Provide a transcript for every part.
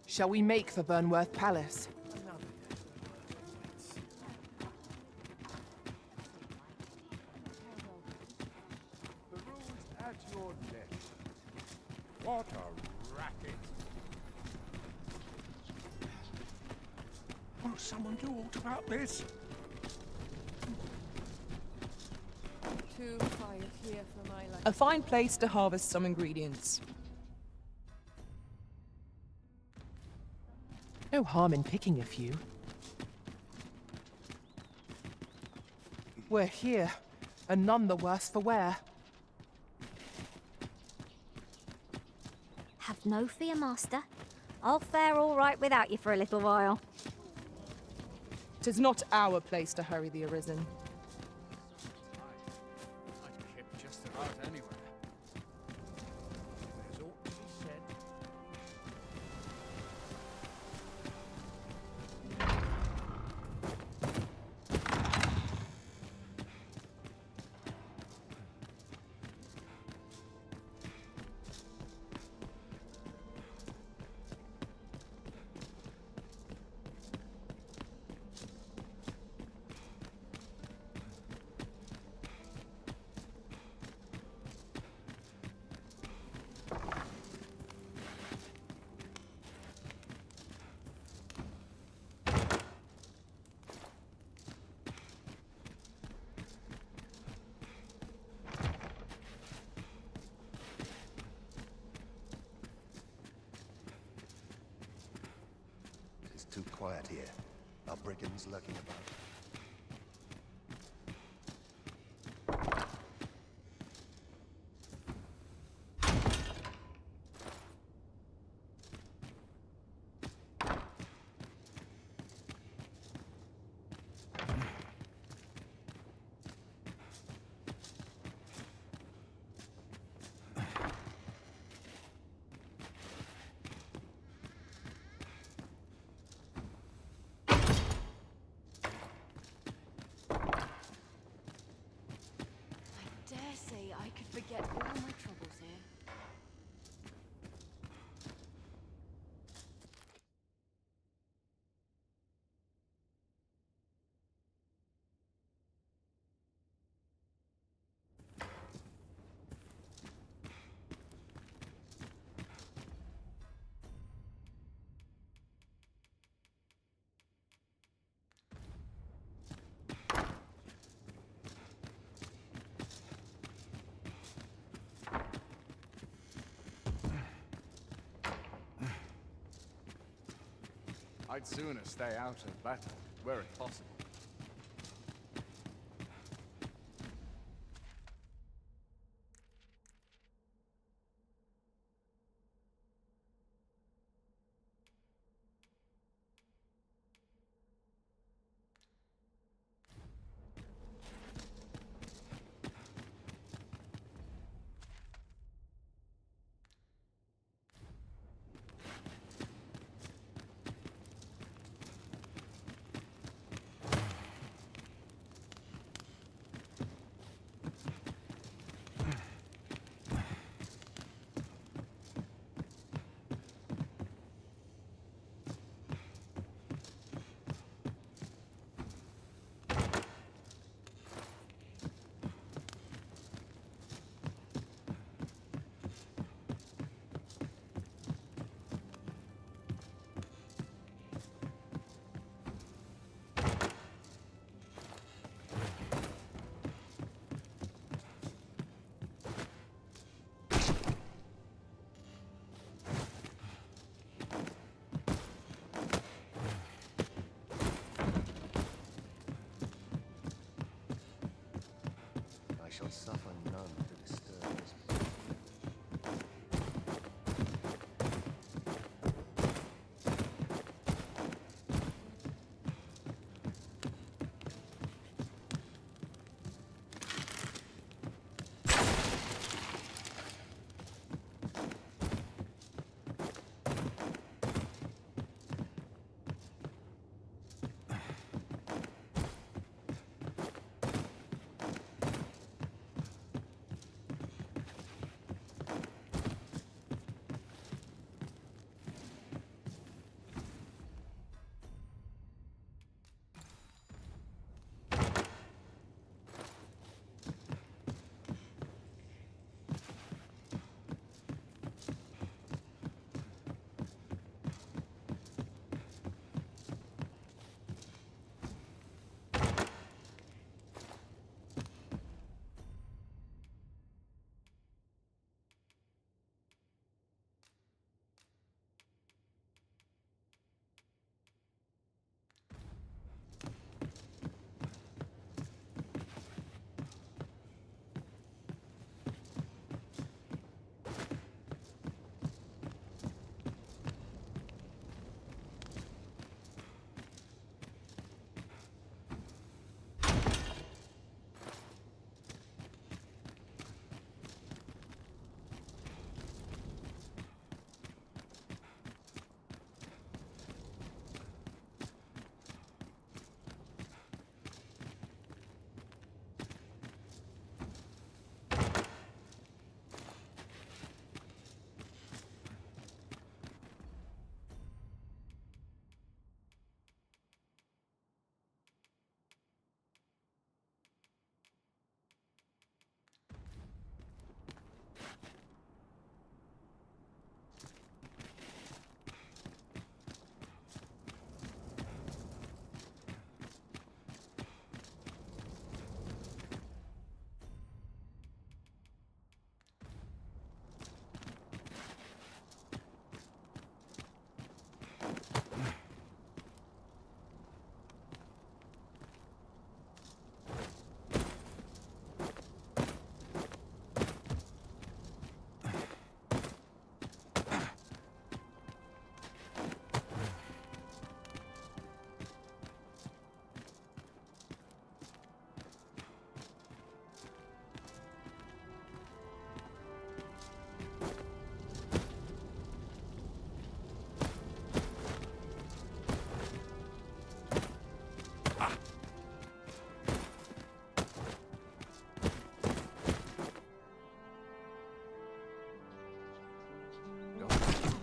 Shall we make for Burnworth Palace? The rules at your desk. What a racket. Won't someone do aught about this? Too quiet here for my life. A fine place to harvest some ingredients. No harm in picking a few. We're here, and none the worse for wear. Have no fear, master. I'll fare all right without you for a little while. 'Tis not our place to hurry the arisen. I'd kept just about anywhere. There's ought to be said. It's too quiet here. Are brigands lurking about? I dare say I could forget all my troubles here. I'd sooner stay out of battle, were it possible. I shall suffer none to disturb this.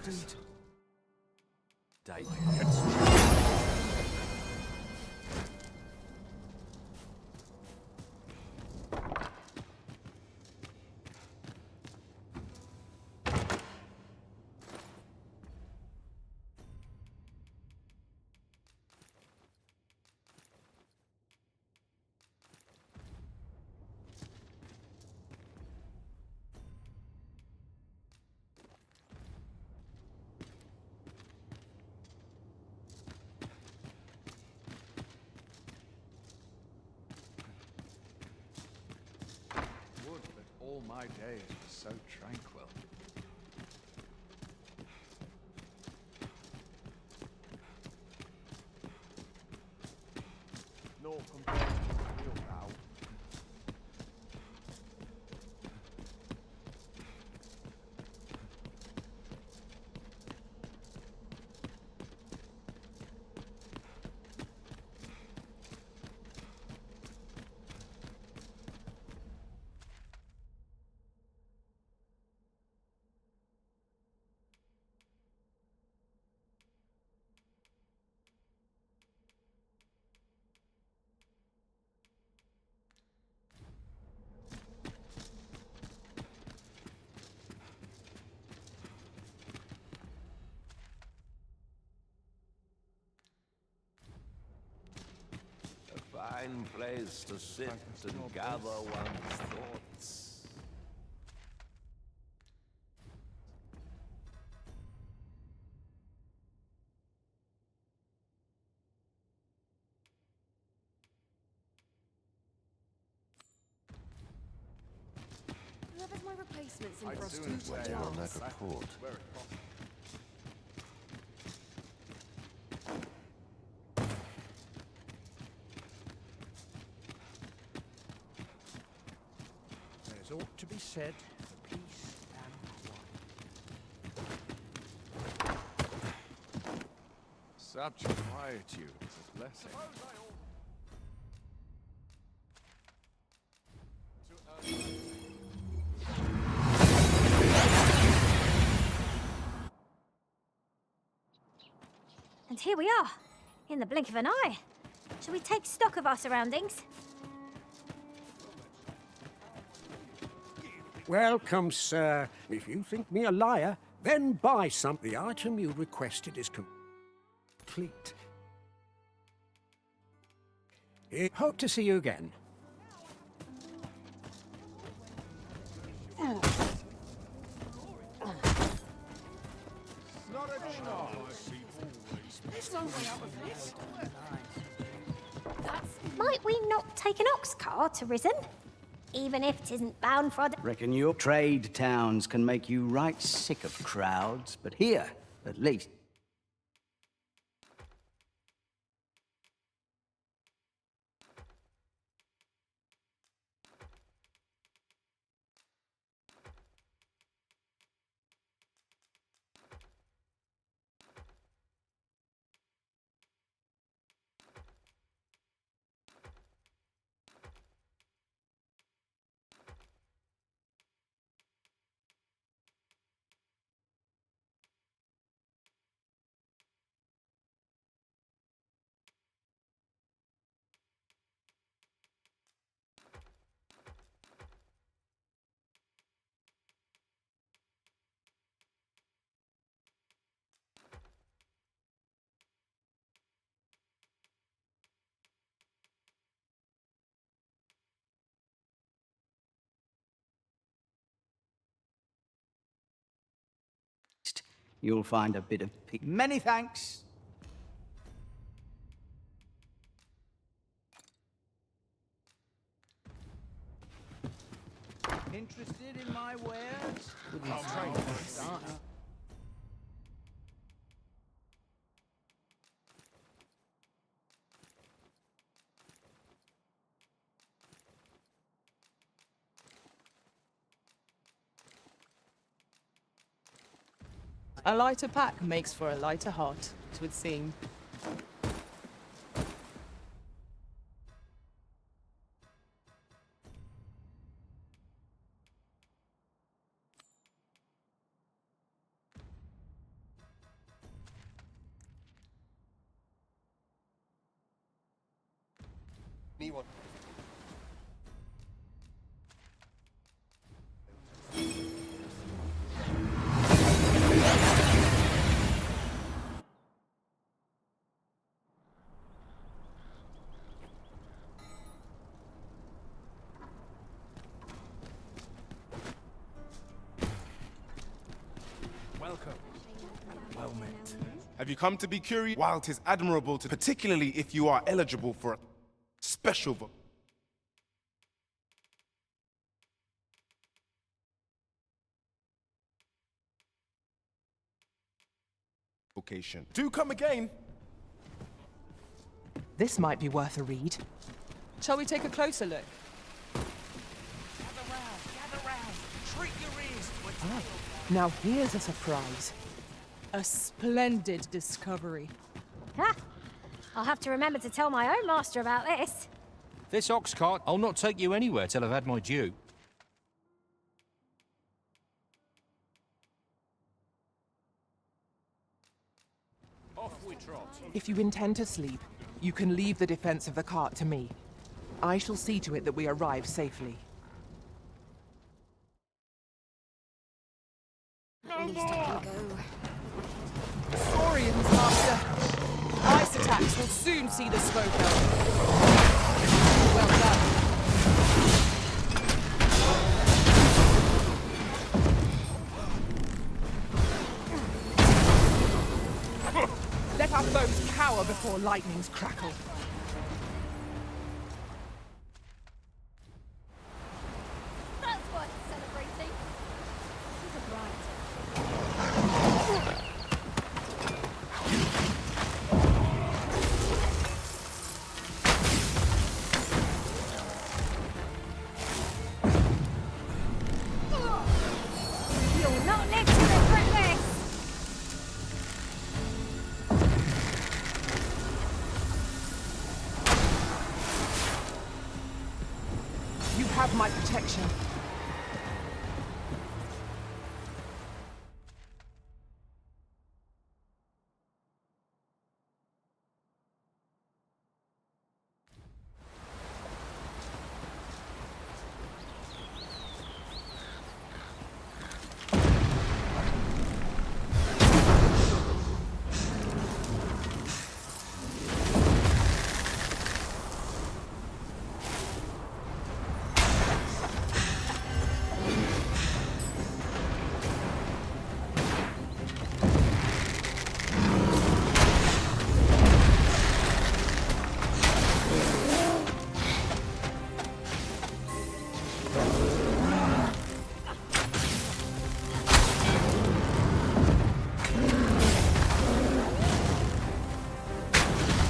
Notice. Daily. Would that all my days were so tranquil. No compared to the real now. A fine place to sit and gather one's thoughts. Whoever's my replacement's in I'd for us sooner to stay Waiting out on that of battle report. where it possible. There's aught to be said for peace and quiet. Such quietude is a blessing. And here we are, in the blink of an eye. Shall we take stock of our surroundings? Welcome, sir. If you think me a liar, then buy some. The item you requested is complete. Hope to see you again. Might we not take an ox car to Risen? Even if 'tisn't bound for the... Reckon your trade towns can make you right sick of crowds, but here, at least. You'll find a bit of peace. Many thanks. Interested in my wares? A lighter pack makes for a lighter heart, it would seem. Anyone? Welcome. Well met. Have you come to be curious? While 'tis admirable to, particularly if you are eligible for a special vocation. Do come again. This might be worth a read. Shall we take a closer look? Gather round. Treat your ears to a tale. Now here's a surprise. A splendid discovery. Ha! I'll have to remember to tell my own master about this. This ox cart, I'll not take you anywhere till I've had my due. Off we trot. If you intend to sleep, you can leave the defense of the cart to me. I shall see to it that we arrive safely. Saurians, master. Ice attacks will soon see the smoke out. Well done. Let our foes cower before lightnings crackle. That's worth celebrating. She's a bride. You'll not live to regret this. You have my protection.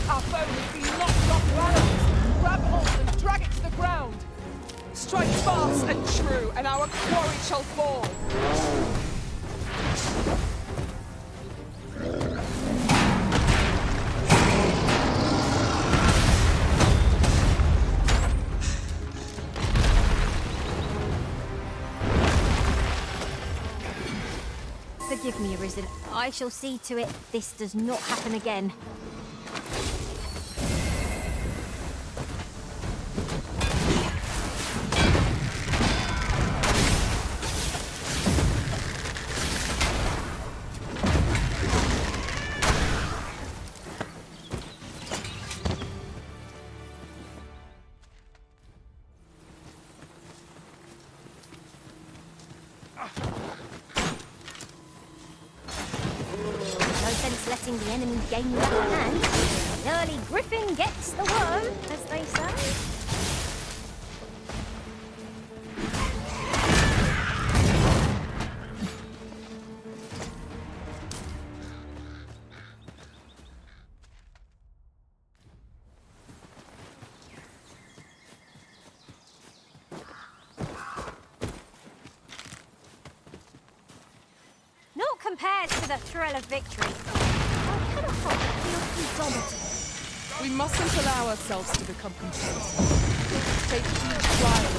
Our foe has been knocked off balance. Grab hold and drag it to the ground. Strike fast and true, and our quarry shall fall. Forgive me, Arisen. I shall see to it this does not happen again. No sense letting the enemy gain the upper hand. An early griffin gets the worm, as they say. Not compared to the thrill of victory. I cannot help but feel indomitable. We mustn't allow ourselves to become complacent. Take each trial.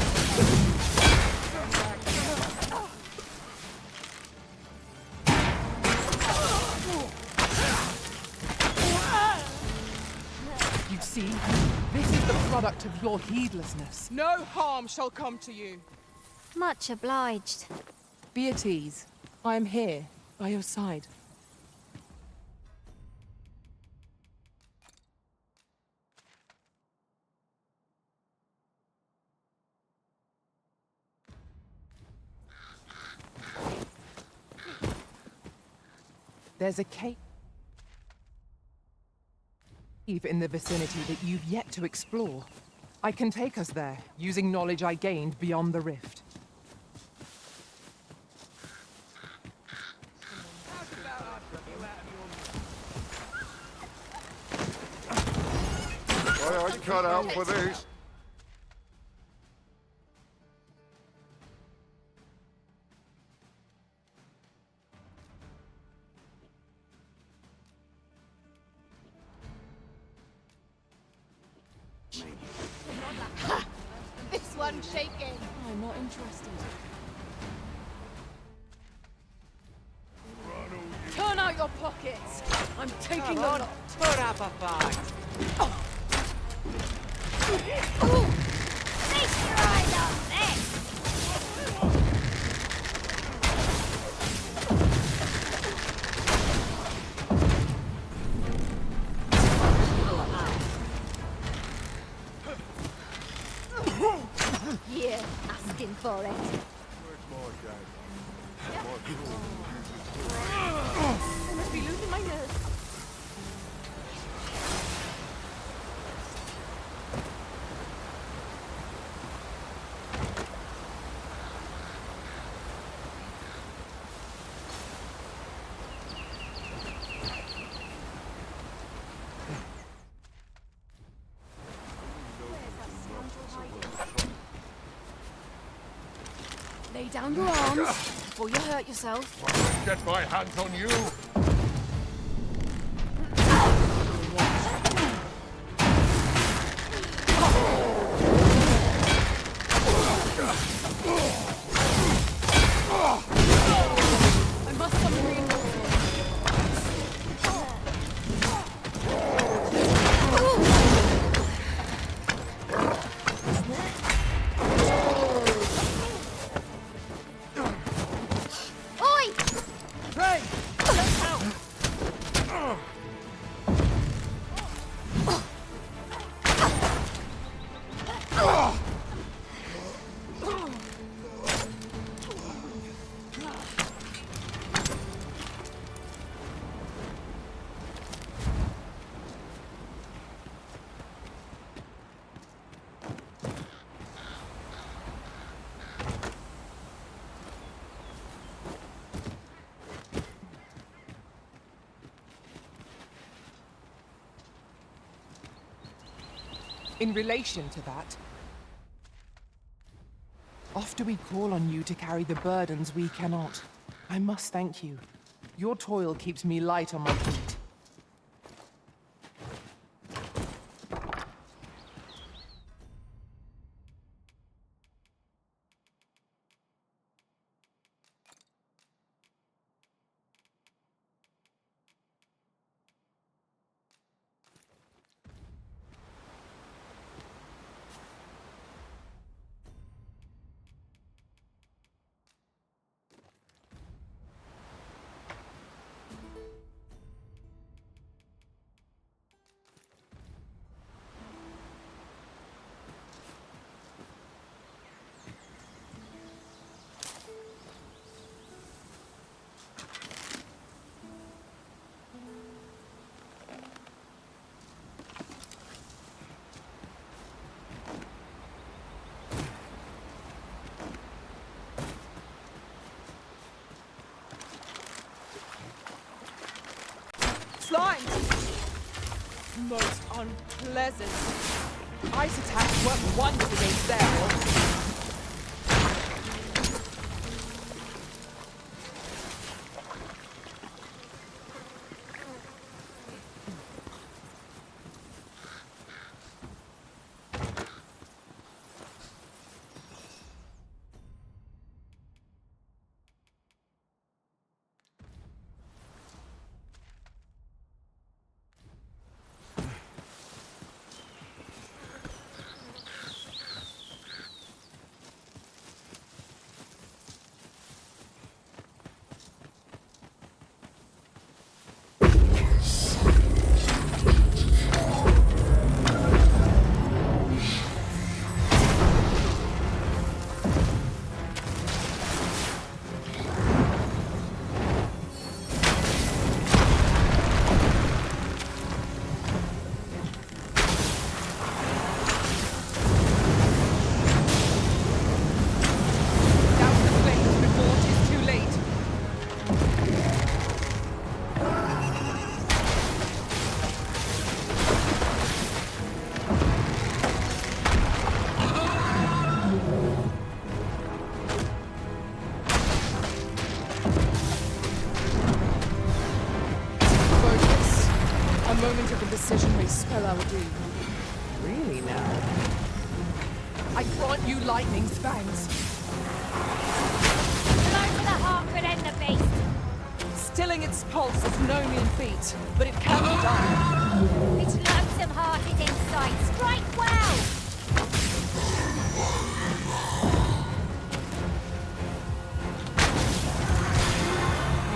You see, this is the product of your heedlessness. No harm shall come to you. Much obliged. Be at ease. I am here, by your side. There's a cave in the vicinity that you've yet to explore. I can take us there, using knowledge I gained beyond the rift. I cut out for this. This one's shaking. I'm not interested. Turn out your pockets. I'm taking the lot. Put up a fight. Feast your eyes on this! Yeah, asking for it. I must be losing my nerve. Lay down your arms before you hurt yourself. Get my hands on you. I must summon reinforcements. Oi! Ray! In relation to that, oft do we call on you to carry the burdens we cannot. I must thank you. Your toil keeps me light on my feet. Slime! Most unpleasant. Ice attacks work wonders against them. decision may spell our doom. Really now? I grant you lightning's fangs. Blow to the heart could end the beast. Stilling its pulse is no mean feat, but it can be done. Its lonesome heart is inside. Strike well!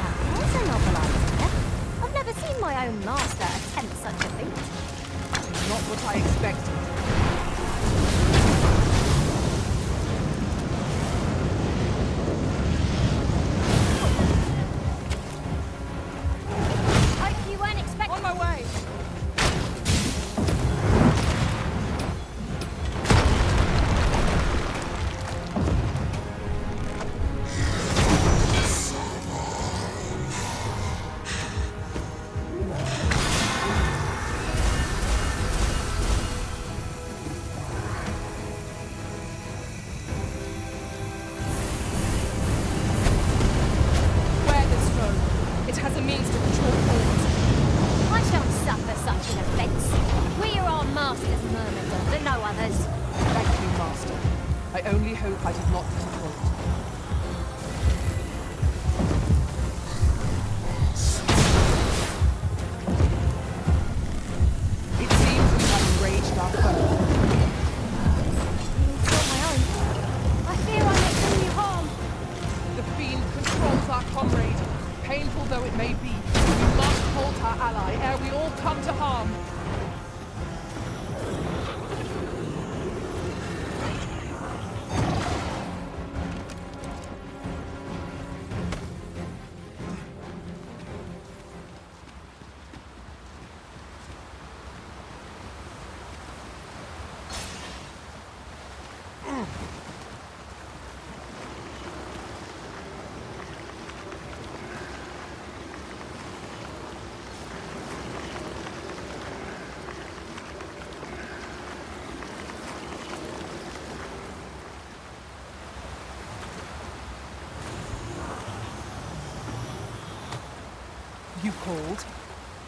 Now, there's a novel idea. I've never seen my own master attempt such a feat. Not what I expected. Hope you weren't expecting. On my way! Wear this robe. It has a means to control thoughts. I shan't suffer such an offence. We are our master's myrmidons and no others. Thank you, Master. I only hope I did not disappoint. It seems we have enraged our foe. It's not my own. I fear I may do you harm. The fiend controls our comrade. Painful though it may be, we must halt our ally ere we all come to harm. You called?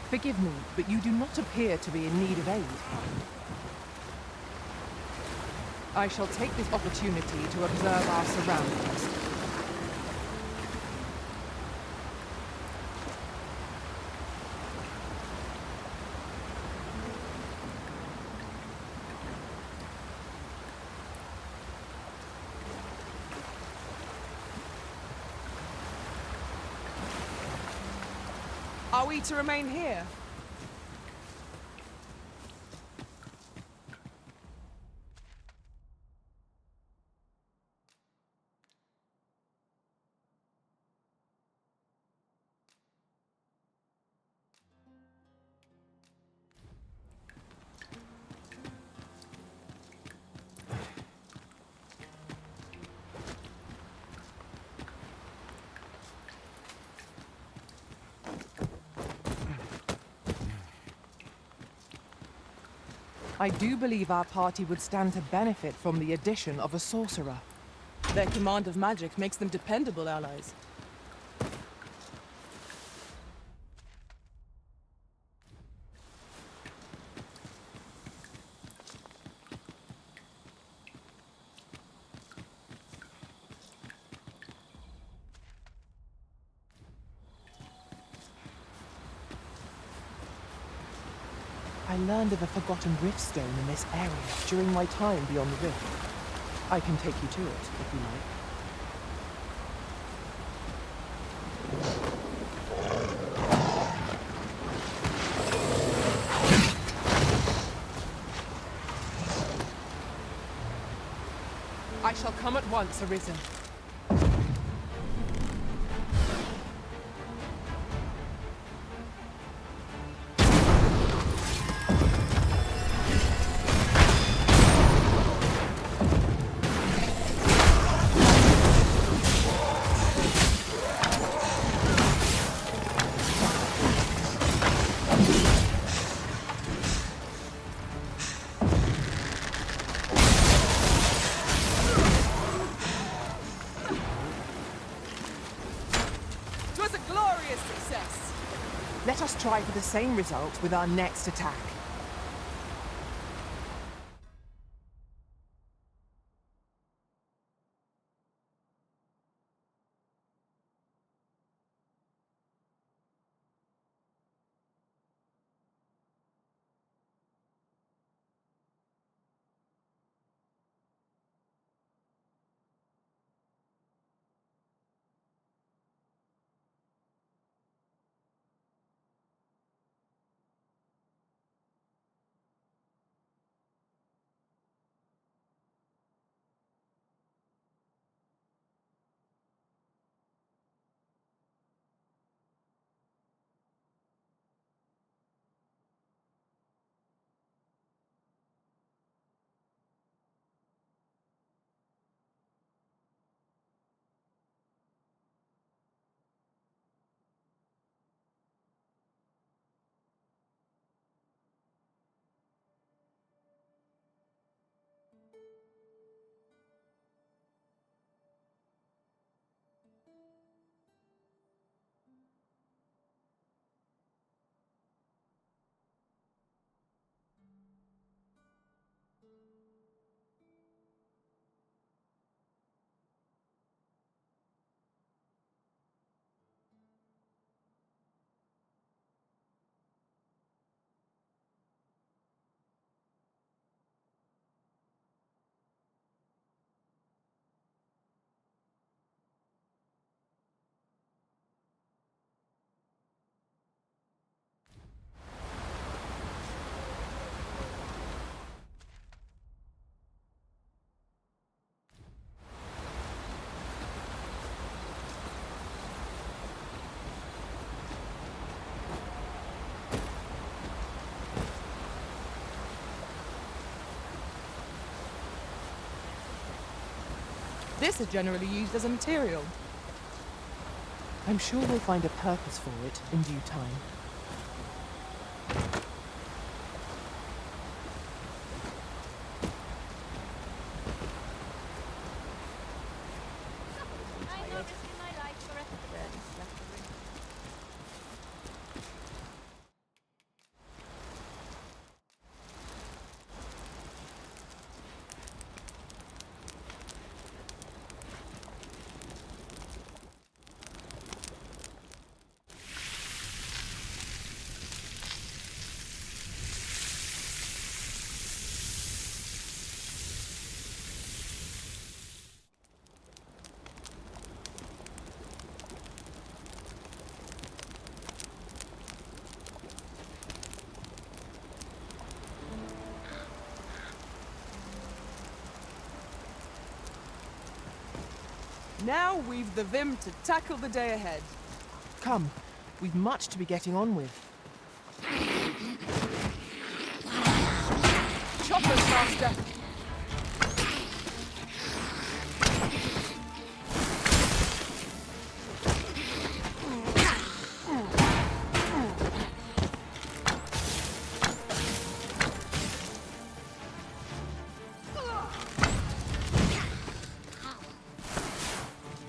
Forgive me, but you do not appear to be in need of aid. I shall take this opportunity to observe our surroundings. Are we to remain here? I do believe our party would stand to benefit from the addition of a sorcerer. Their command of magic makes them dependable allies. I learned of a forgotten riftstone in this area during my time beyond the rift. I can take you to it, if you like. I shall come at once, Arisen. Let us try for the same result with our next attack. This is generally used as a material. I'm sure we'll find a purpose for it in due time. I'm not risking my life for a third. Now we've the vim to tackle the day ahead. Come, we've much to be getting on with. Choppers, Master!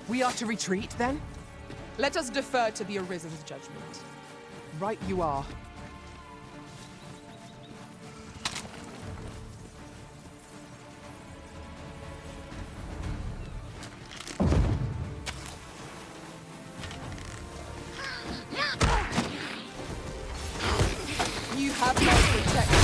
We are to retreat, then? Let us defer to the Arisen's judgment. Right you are. You have my protection.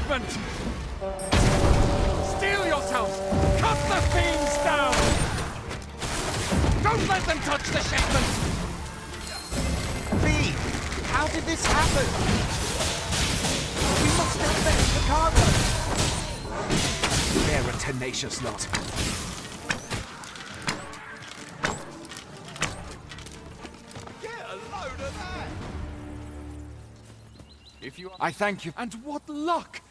shipment! Steel yourselves! Cut the fiends down! Don't let them touch the shipment! B, how did this happen? We must have fetched the cargo. They're a tenacious lot. Get a load of that! If you, I thank you. And what luck!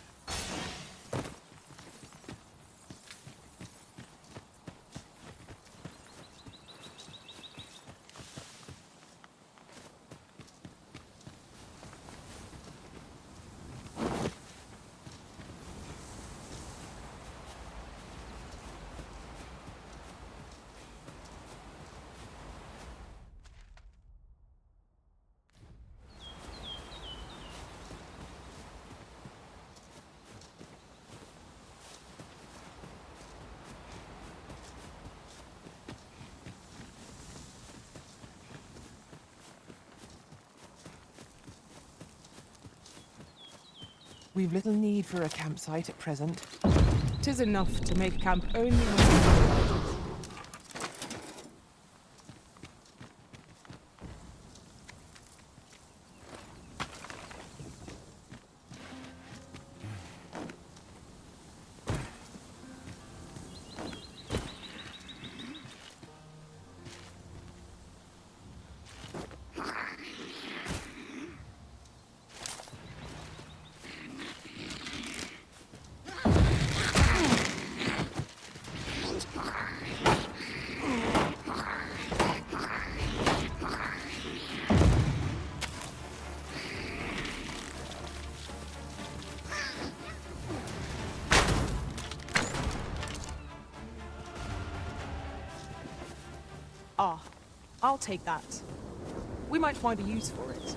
We've little need for a campsite at present. 'Tis enough to make camp only. Ah, I'll take that. We might find a use for it.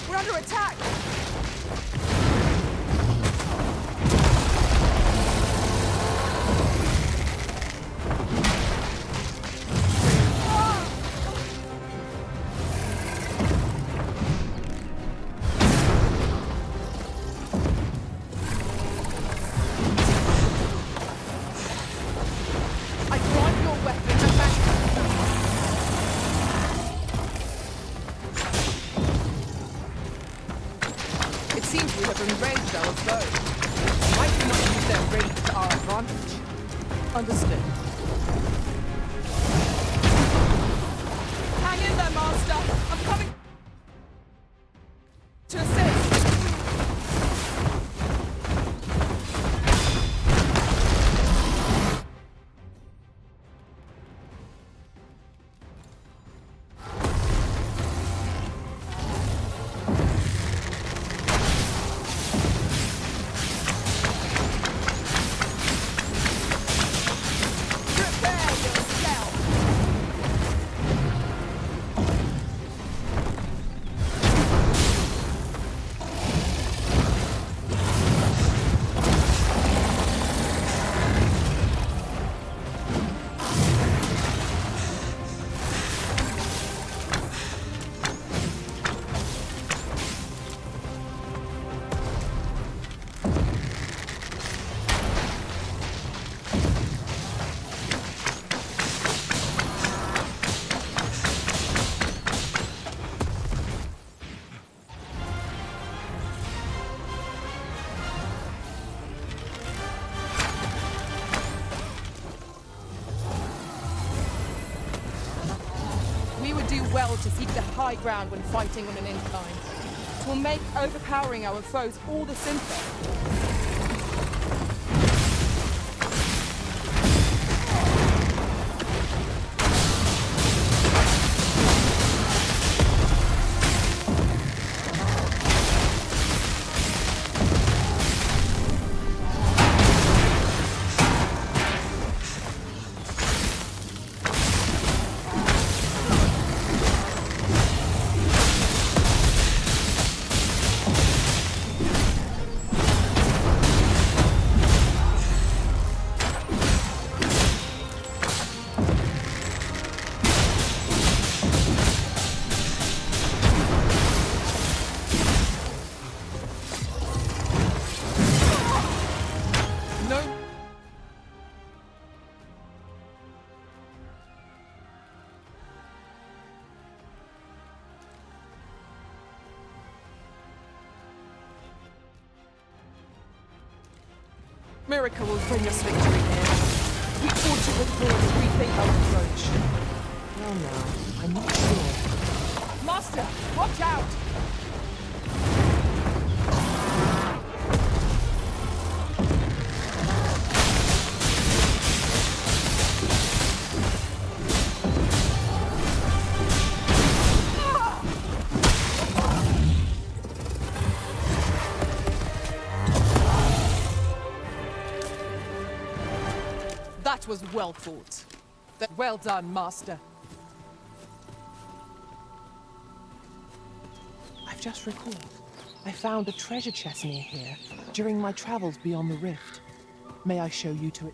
We're under attack! I grant your weapon and back. It seems we have enraged our foes. Why do we not use their rage to our advantage? Understood. Hang in there, Master! I'm coming to assist! Well to seek the high ground when fighting on an incline. It will make overpowering our foes all the simpler. Miracle will bring us victory here. We ought to withdraw to rethink our approach. Well now, I'm not sure. Master, watch out! That was well fought. Well done, Master. I've just recalled. I found a treasure chest near here during my travels beyond the rift. May I show you to it?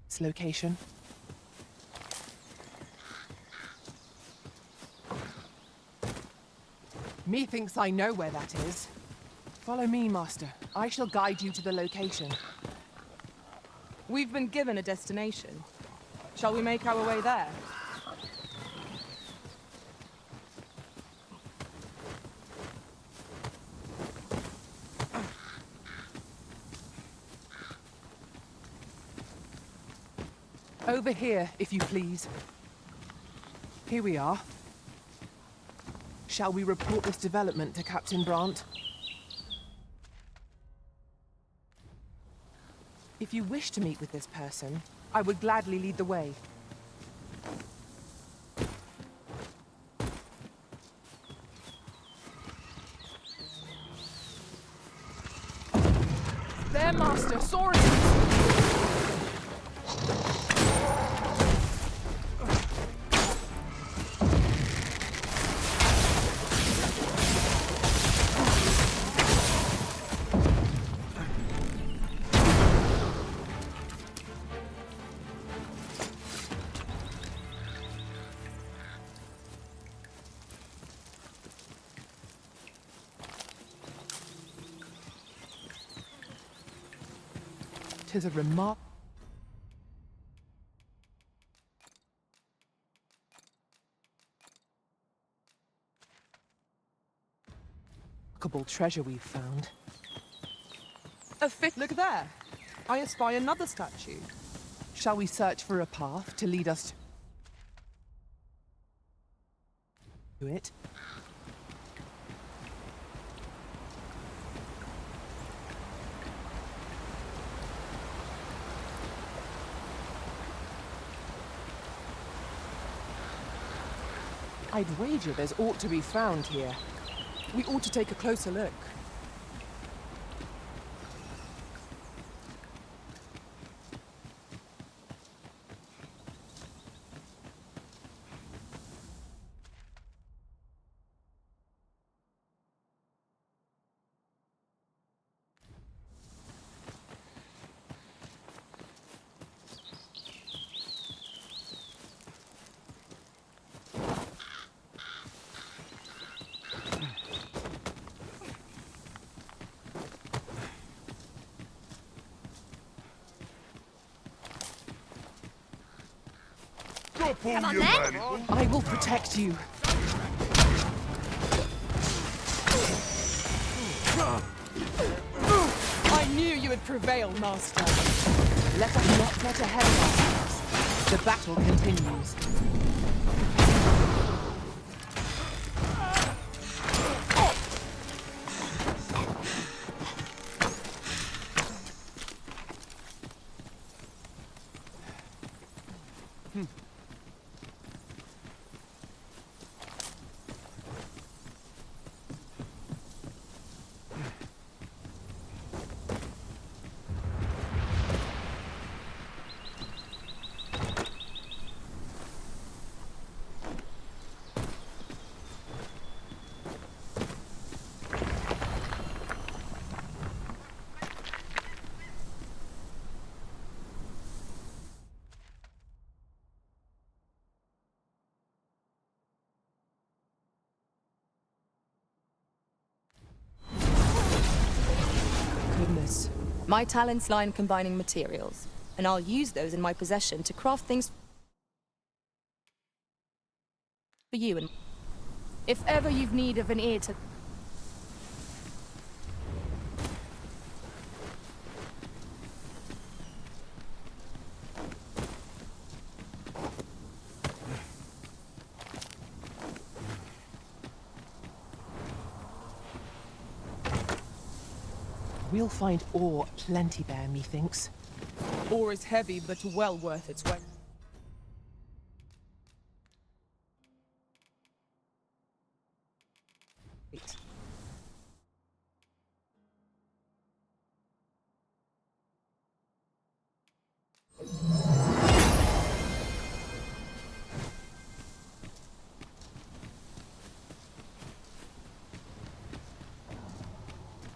Its location. Methinks I know where that is. Follow me, Master. I shall guide you to the location. We've been given a destination. Shall we make our way there? Over here, if you please. Here we are. Shall we report this development to Captain Brandt? If you wish to meet with this person, I would gladly lead the way. There, Master, swords! Tis a remarkable treasure we've found. A fit. Look there. I espy another statue. Shall we search for a path to lead us to it? I'd wager there's aught to be found here. We ought to take a closer look. Come on then! I will protect you. I knew you would prevail, Master. Let us not get ahead of ourselves. The battle continues. Goodness. My talents lie in combining materials, and I'll use those in my possession to craft things For you and... If ever you've need of an ear to... We'll find ore plenty there, methinks. Ore is heavy, but well worth its weight.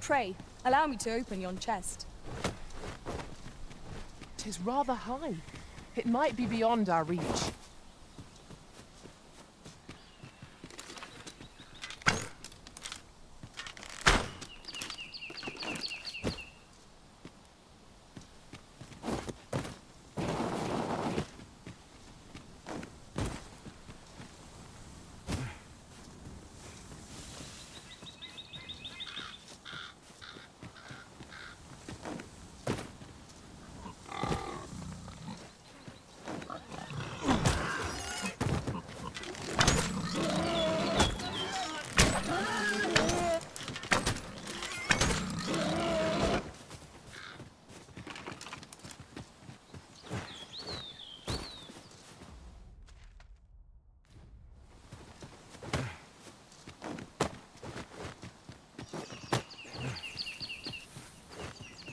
Pray, allow me to open yon chest. 'Tis rather high. It might be beyond our reach.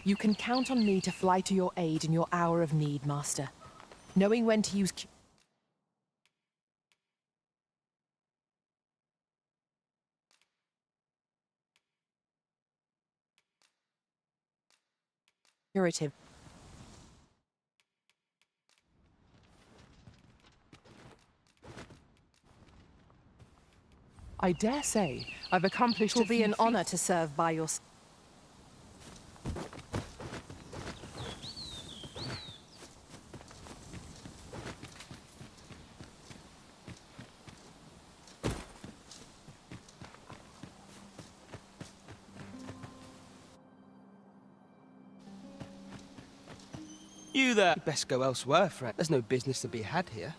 You can count on me to fly to your aid in your hour of need, Master. Knowing when to use curative. I dare say I've accomplished It will a be few an honor to serve by your... You there! You'd best go elsewhere, friend. There's no business to be had here.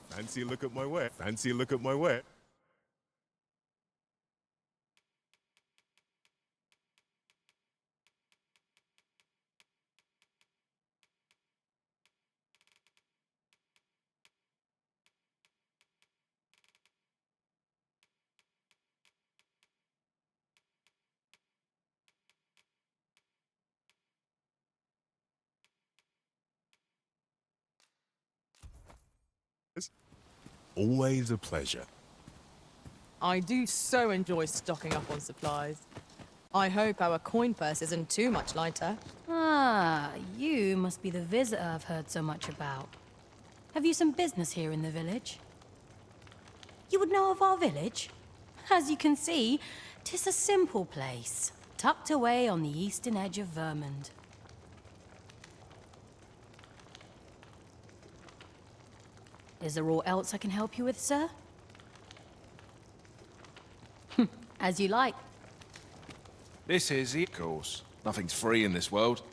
Fancy a look at my ware. Fancy a look at my ware. Always a pleasure. I do so enjoy stocking up on supplies. I hope our coin purse isn't too much lighter. Ah, you must be the visitor I've heard so much about. Have you some business here in the village? You would know of our village? As you can see, 'tis a simple place, tucked away on the eastern edge of Vermund. Is there aught else I can help you with, sir? As you like. This is the course. Nothing's free in this world.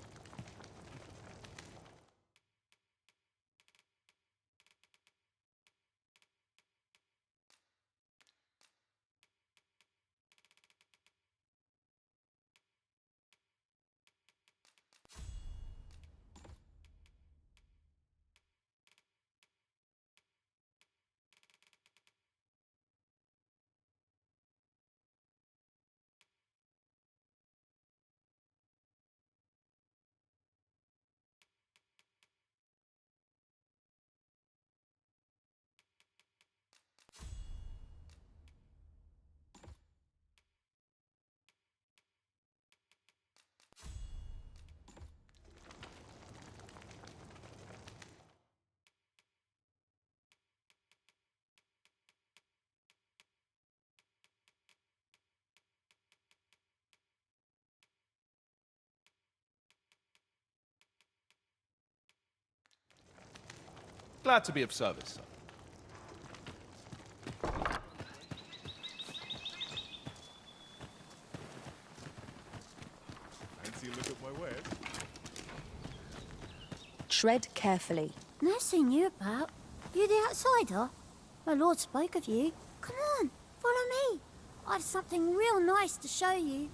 Glad to be of service, sir. Fancy a look at my wares? Tread carefully. Never seen you about. You the outsider? My lord spoke of you. Come on, follow me. I've something real nice to show you.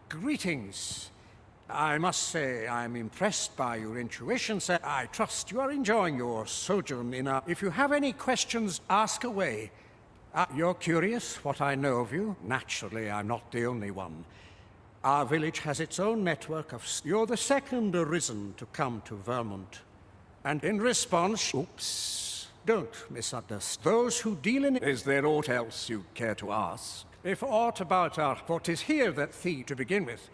Greetings. I must say I'm impressed by your intuition, sir. I trust you are enjoying your sojourn in our... If you have any questions, ask away. You're curious what I know of you? Naturally, I'm not the only one. Our village has its own network of... You're the second arisen to come to Vermont. And in response... Oops. Don't misunderstand. Those who deal in... Is there aught else you care to ask? If aught about our... For 'tis here that thief to begin with.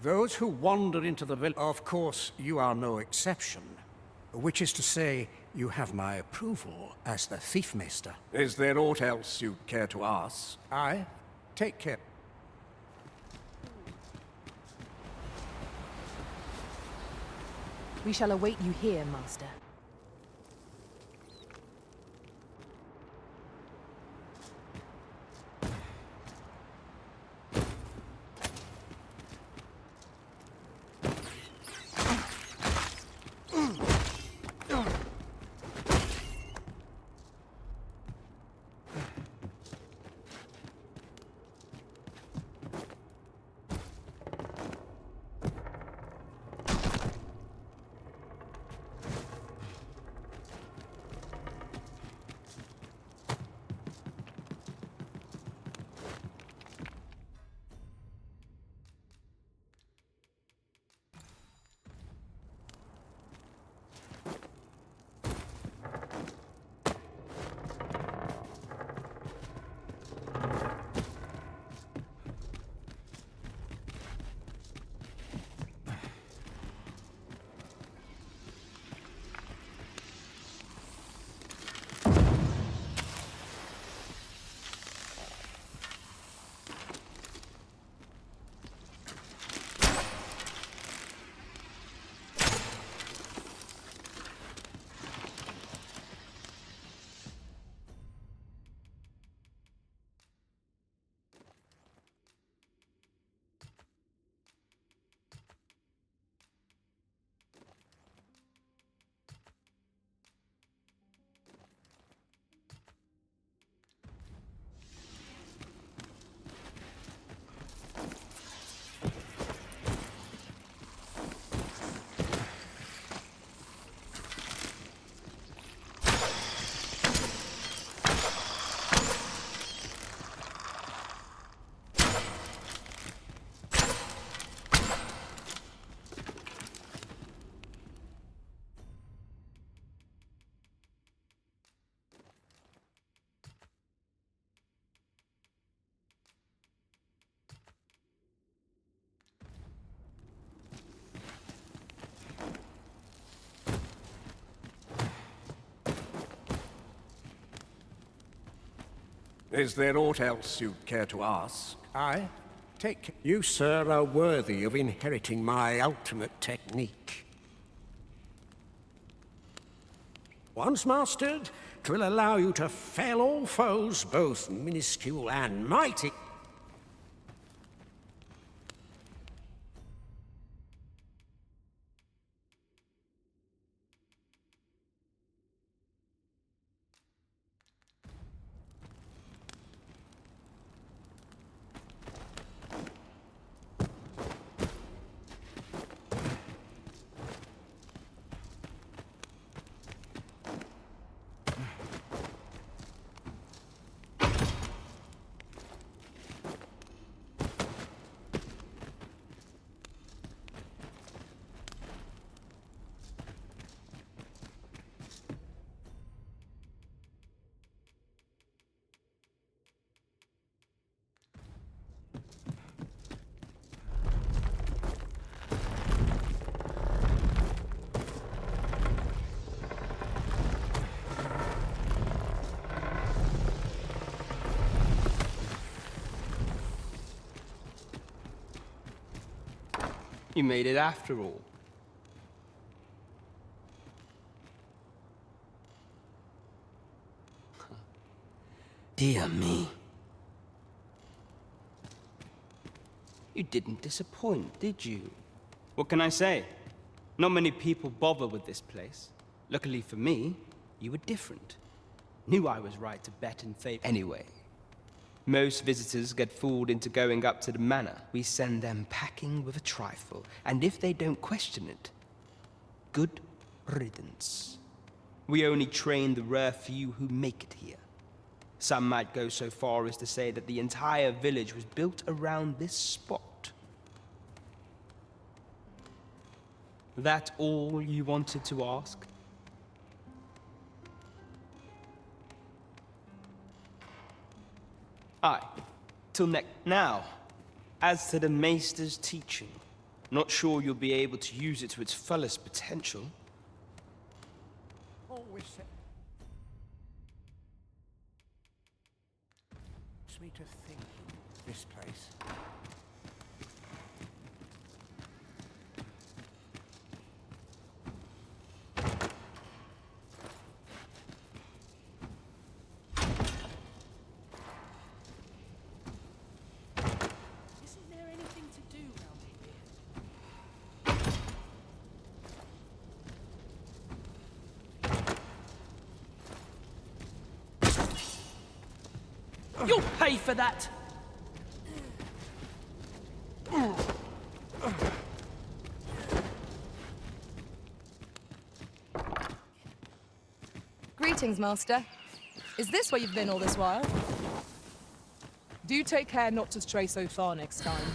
Those who wander into the village... Of course, you are no exception. Which is to say, you have my approval as the thiefmaster. Is there aught else you care to ask? Aye. Take care. We shall await you here, Master. Is there aught else you care to ask? Aye. Take... You, sir, are worthy of inheriting my ultimate technique. Once mastered, 'twill allow you to fell all foes, both minuscule and mighty. You made it after all. Dear me. You didn't disappoint, did you? What can I say? Not many people bother with this place. Luckily for me, you were different. Knew I was right to bet in favor. Anyway, most visitors get fooled into going up to the manor. We send them packing with a trifle, and if they don't question it, good riddance. We only train the rare few who make it here. Some might go so far as to say that the entire village was built around this spot. That all you wanted to ask? Aye. Till now, as to the Maester's teaching, not sure you'll be able to use it to its fullest potential. Always me to think this place. Isn't there anything to do around here? You'll pay for that! Greetings, Master. Is this where you've been all this while? Do take care not to stray so far next time.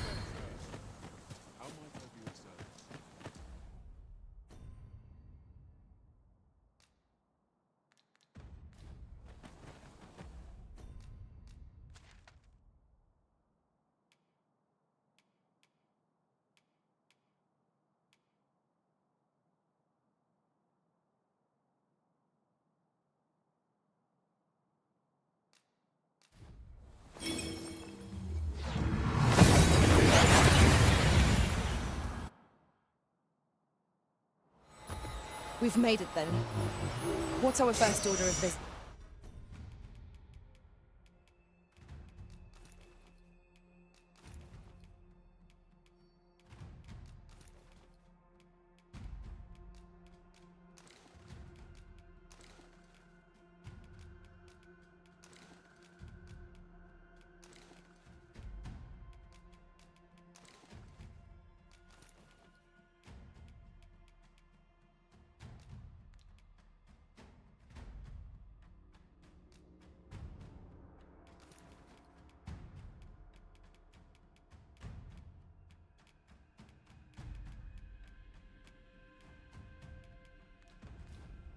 We've made it then. What's our first order of business?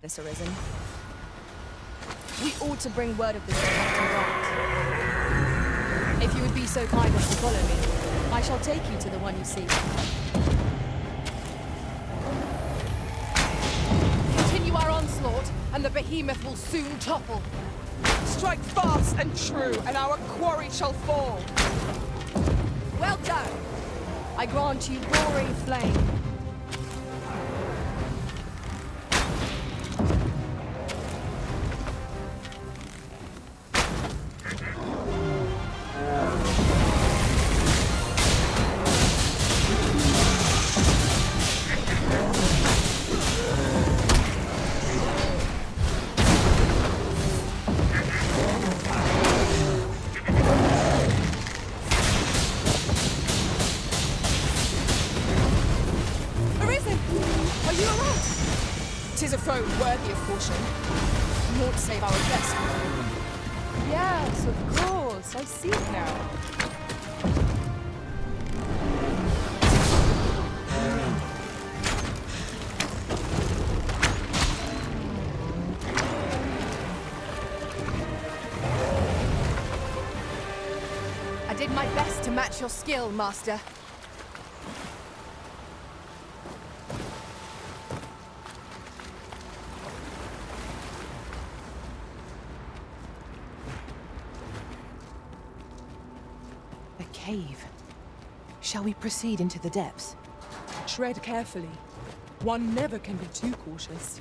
This arisen. We ought to bring word of this to Captain Grant. If you would be so kind as to follow me, I shall take you to the one you seek. Continue our onslaught, and the behemoth will soon topple. Strike fast and true, and our quarry shall fall. Well done! I grant you roaring flame. Worthy of caution. More to save our best. Yes, of course. I see it now. I did my best to match your skill, Master. Cave. Shall we proceed into the depths? Tread carefully. One never can be too cautious.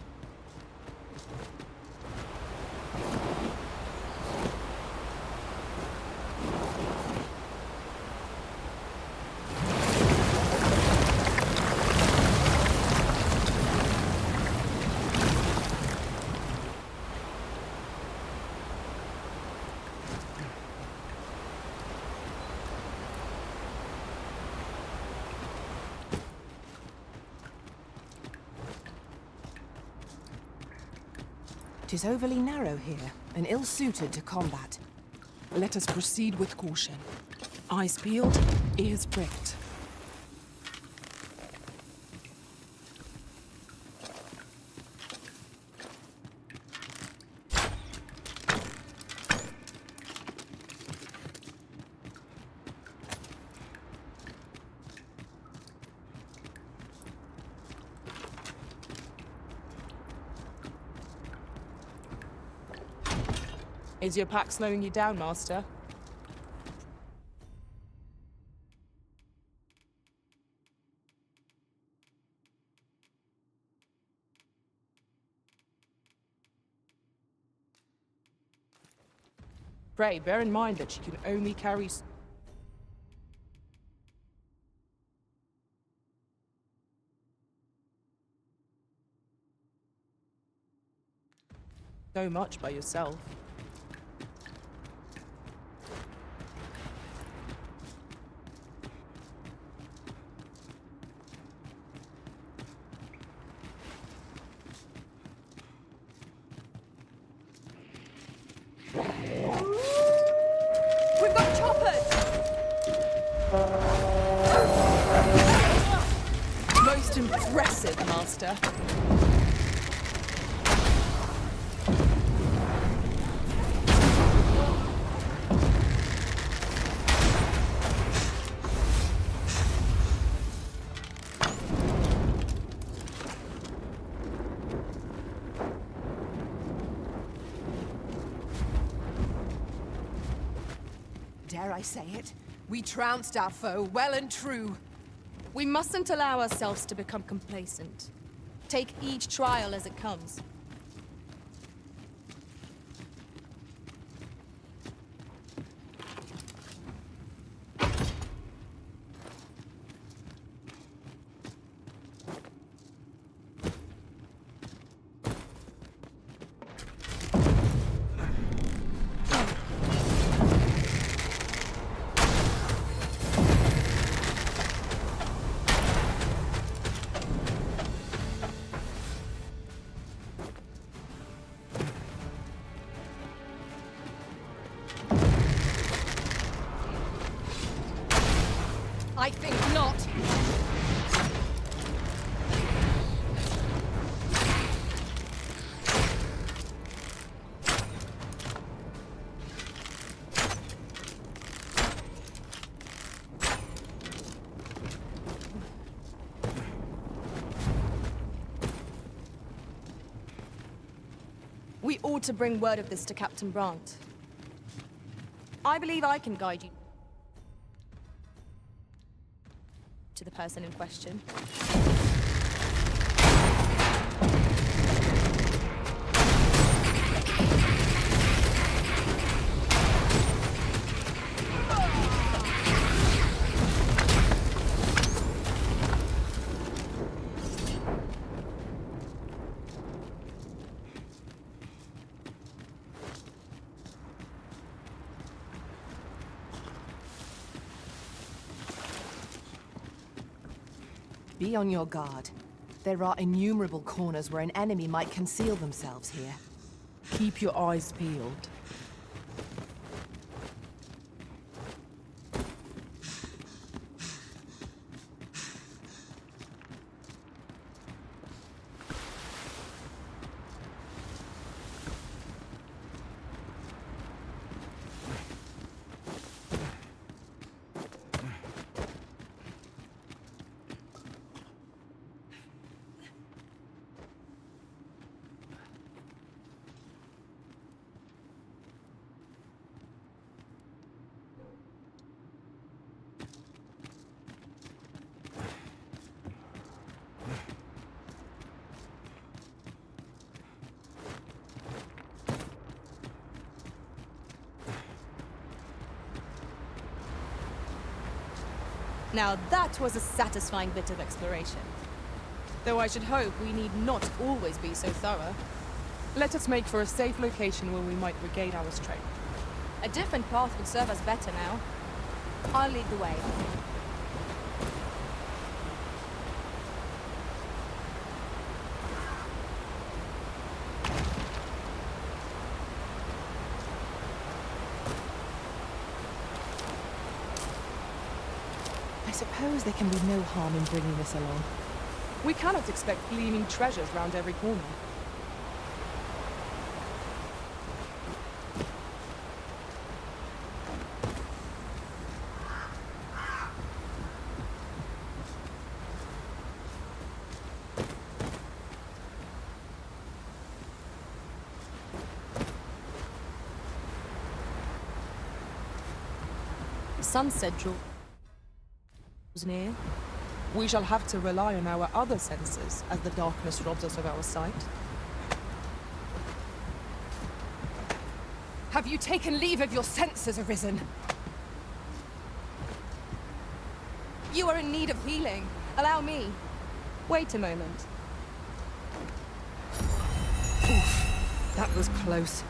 It is overly narrow here, and ill-suited to combat. Let us proceed with caution. Eyes peeled, ears pricked. Is your pack slowing you down, Master? Pray, bear in mind that she can only carry so much by yourself. We've got choppers! Most impressive, Master. Dare I say it? We trounced our foe well and true. We mustn't allow ourselves to become complacent. Take each trial as it comes. I think not. We ought to bring word of this to Captain Brandt. I believe I can guide you to the person in question. Be on your guard. There are innumerable corners where an enemy might conceal themselves here. Keep your eyes peeled. Now that was a satisfying bit of exploration. Though I should hope we need not always be so thorough. Let us make for a safe location where we might regain our strength. A different path would serve us better now. I'll lead the way. I suppose there can be no harm in bringing this along. We cannot expect gleaming treasures round every corner. Sunset draws near. We shall have to rely on our other senses as the darkness robs us of our sight. Have you taken leave of your senses, Arisen? You are in need of healing. Allow me. Wait a moment. Oof, that was close.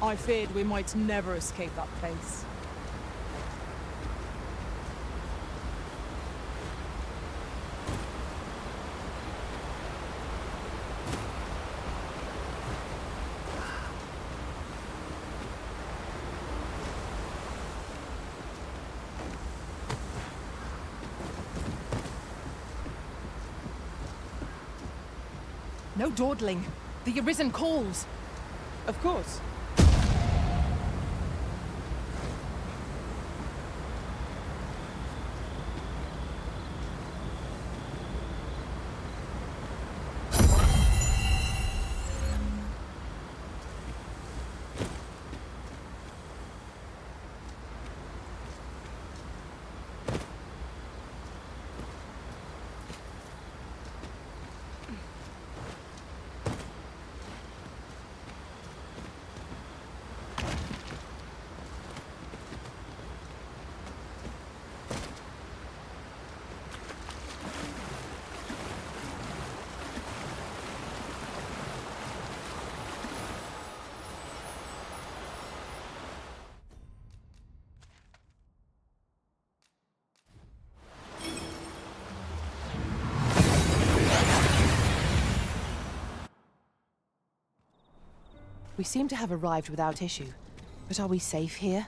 I feared we might never escape that place. No dawdling. The Arisen calls. Of course. We seem to have arrived without issue. But are we safe here?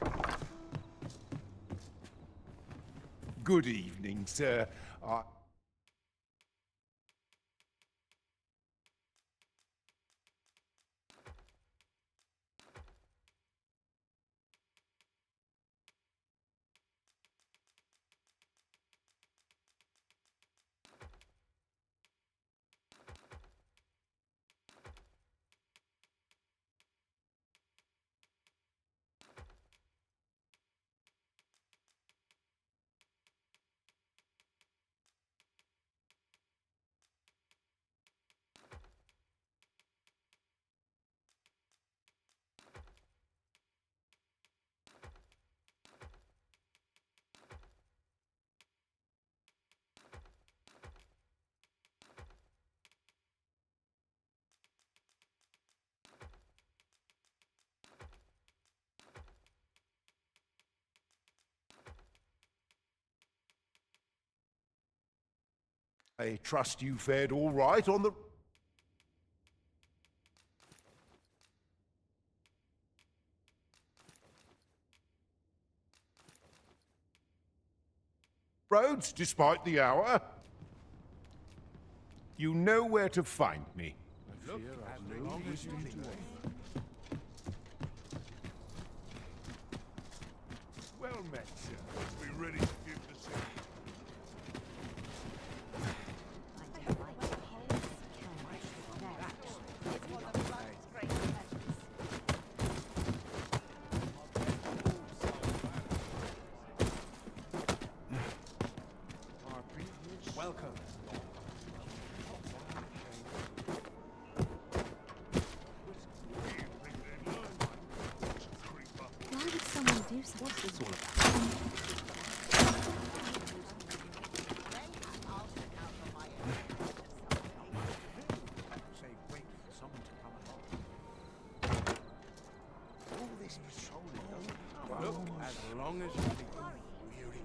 Good evening, sir. I trust you fared all right on the... roads, despite the hour. You know where to find me. Well met, sir. Be ready to give the signal. Welcome. Why would someone do something? What's this all about? Say, wait for someone to come along. All this patrolling doesn't... Look, as long as you think weary.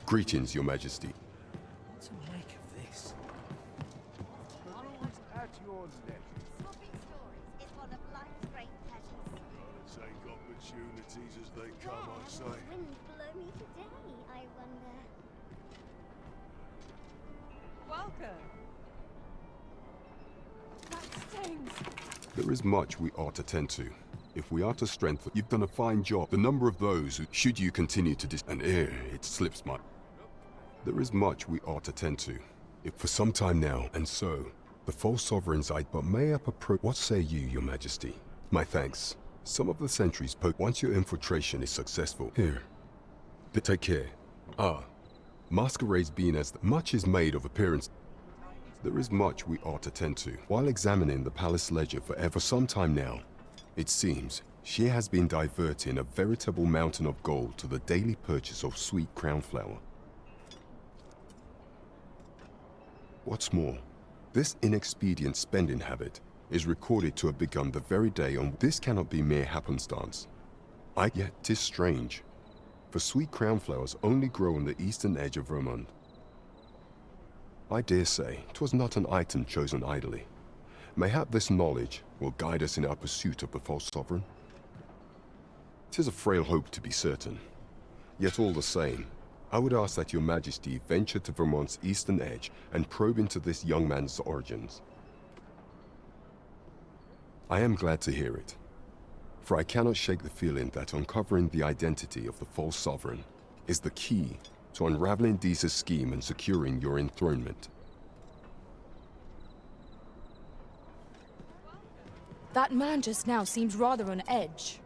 Greetings, Your Majesty. What to make of this? At your leisure. Swapping stories is one of life's great pleasures. Take opportunities as they come, I say. Wind blow me today, I wonder. Welcome. That stings. There is much we ought to tend to. If we are to strengthen, you've done a fine job. The number of those who, should you continue to and it slips my... There is much we ought to tend to. If for some time now, and so, the false sovereigns but may up approach... What say you, Your Majesty? My thanks. Some of the sentries once your infiltration is successful. Here. Take care. Masquerades being as much is made of appearance. There is much we ought to tend to. While examining the palace ledger for some time now, it seems she has been diverting a veritable mountain of gold to the daily purchase of sweet crown flower. What's more, this inexpedient spending habit is recorded to have begun the very day on... This cannot be mere happenstance. Yet 'tis strange, for sweet crown flowers only grow on the eastern edge of Vermont. I dare say 'twas not an item chosen idly. Mayhap this knowledge will guide us in our pursuit of the false sovereign. 'Tis a frail hope to be certain. Yet all the same, I would ask that Your Majesty venture to Vermont's eastern edge and probe into this young man's origins. I am glad to hear it, for I cannot shake the feeling that uncovering the identity of the false sovereign is the key to unraveling Deeza's scheme and securing your enthronement. That man just now seems rather on edge.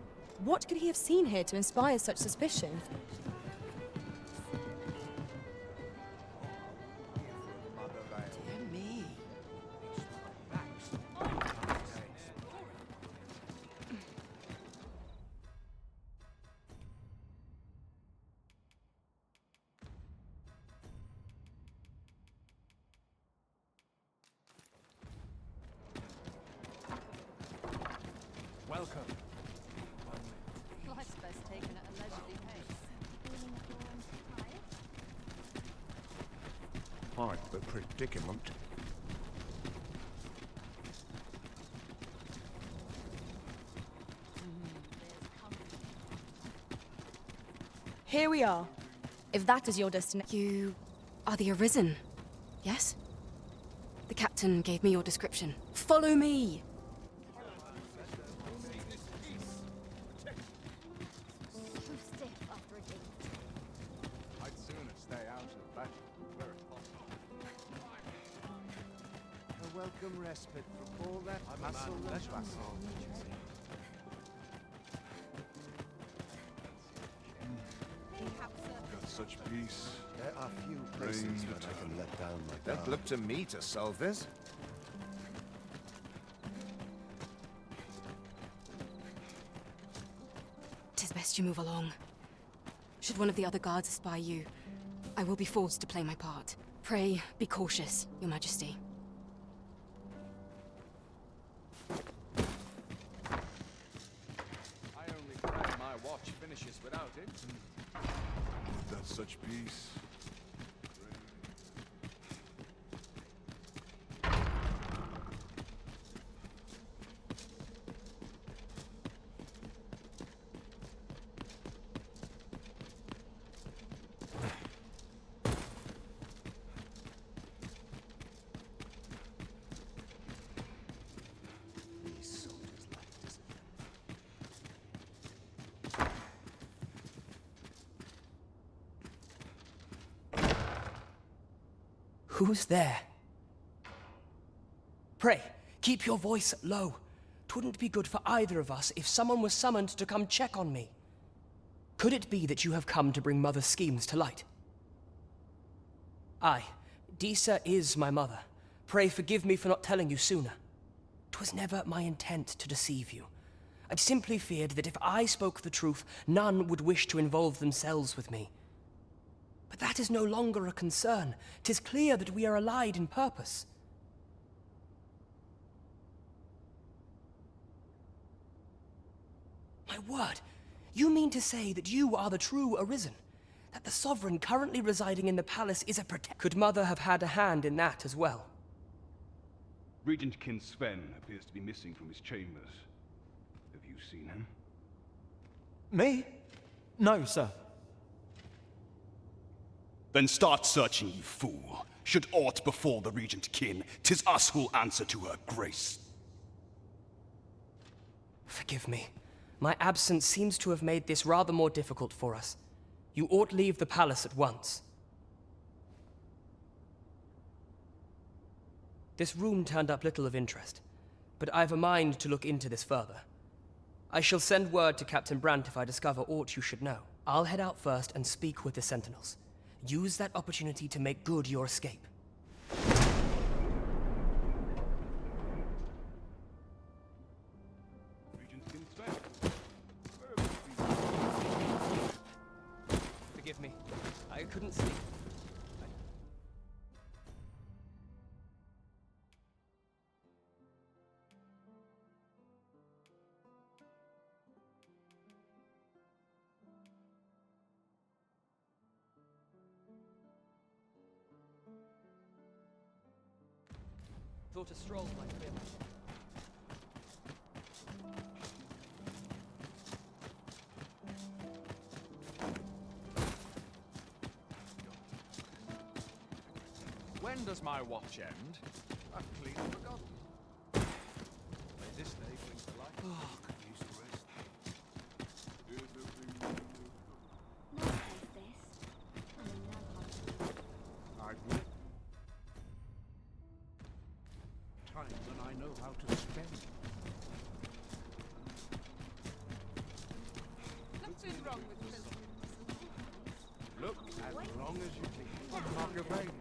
What could he have seen here to inspire such suspicion? Welcome. Life's best taken at a leisurely pace. Quite the predicament. Here we are. If that is your destination... You are the Arisen, yes? The captain gave me your description. Follow me! Too stiff after a date. I'd sooner stay out of battle where it's possible. A welcome respite from all that muscle and bustle. Got such peace. There are few places that I can let down my guard. Don't look to me to solve this. Tis best you move along. Should one of the other guards espy you, I will be forced to play my part. Pray, be cautious, Your Majesty. I only pray my watch finishes without it. That's such peace. Who's there? Pray, keep your voice low. 'Twouldn't be good for either of us if someone was summoned to come check on me. Could it be that you have come to bring Mother's schemes to light? Aye, Disa is my mother. Pray forgive me for not telling you sooner. 'Twas never my intent to deceive you. I'd simply feared that if I spoke the truth, none would wish to involve themselves with me. But that is no longer a concern. 'Tis clear that we are allied in purpose. My word, you mean to say that you are the true Arisen? That the Sovereign currently residing in the palace is a Could Mother have had a hand in that as well? Regent Kin Sven appears to be missing from his chambers. Have you seen him? Me? No, sir. Then start searching, you fool. Should aught befall the Regent Kin, 'tis us who'll answer to her grace. Forgive me. My absence seems to have made this rather more difficult for us. You ought leave the palace at once. This room turned up little of interest, but I've a mind to look into this further. I shall send word to Captain Brandt if I discover aught you should know. I'll head out first and speak with the Sentinels. Use that opportunity to make good your escape. Forgive me. I couldn't sleep. Thought a stroll might clear my mind. When does my watch end? I've clean forgotten. May this day bring to light. Oh, could use the rest. I will. Time when I know how to spend. Nothing wrong with this. Look, as long as you think. Magazine.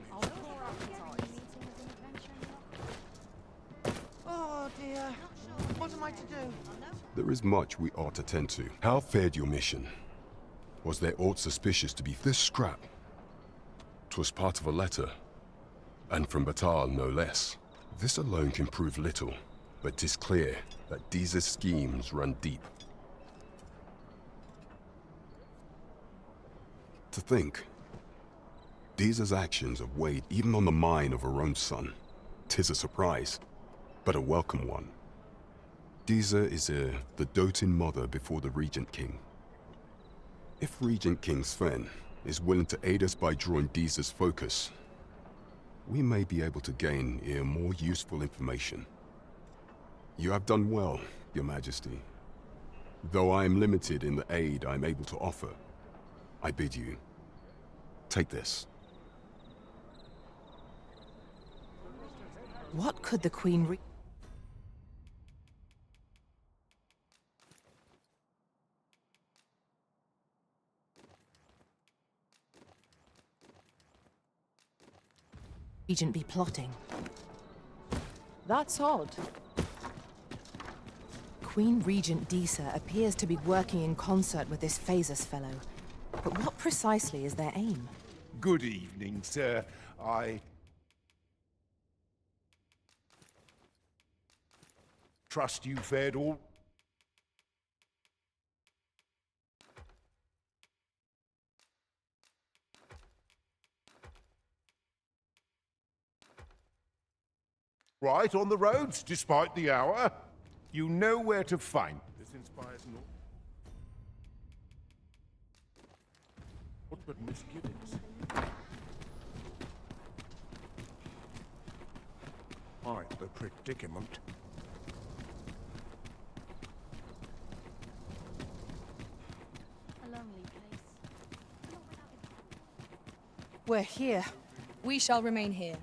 Oh dear. What am I to do? There is much we ought to tend to. How fared your mission? Was there aught suspicious to be this scrap? 'Twas part of a letter, and from Batal no less. This alone can prove little, but 'tis clear that Disa's schemes run deep. To think, Disa's actions have weighed even on the mind of her own son. 'Tis a surprise, but a welcome one. Disa is the doting mother before the Regent King. If Regent King Sven is willing to aid us by drawing Disa's focus, we may be able to gain more useful information. You have done well, Your Majesty. Though I am limited in the aid I am able to offer, I bid you, take this. What could the Queen Regent be plotting? That's odd. Queen Regent Disa appears to be working in concert with this Phasus fellow. But what precisely is their aim? Good evening, sir. I trust you fared all. Right on the roads, despite the hour. You know where to find. This inspires no. What but misgivings? Quite the predicament. A lonely place. We're here. We shall remain here.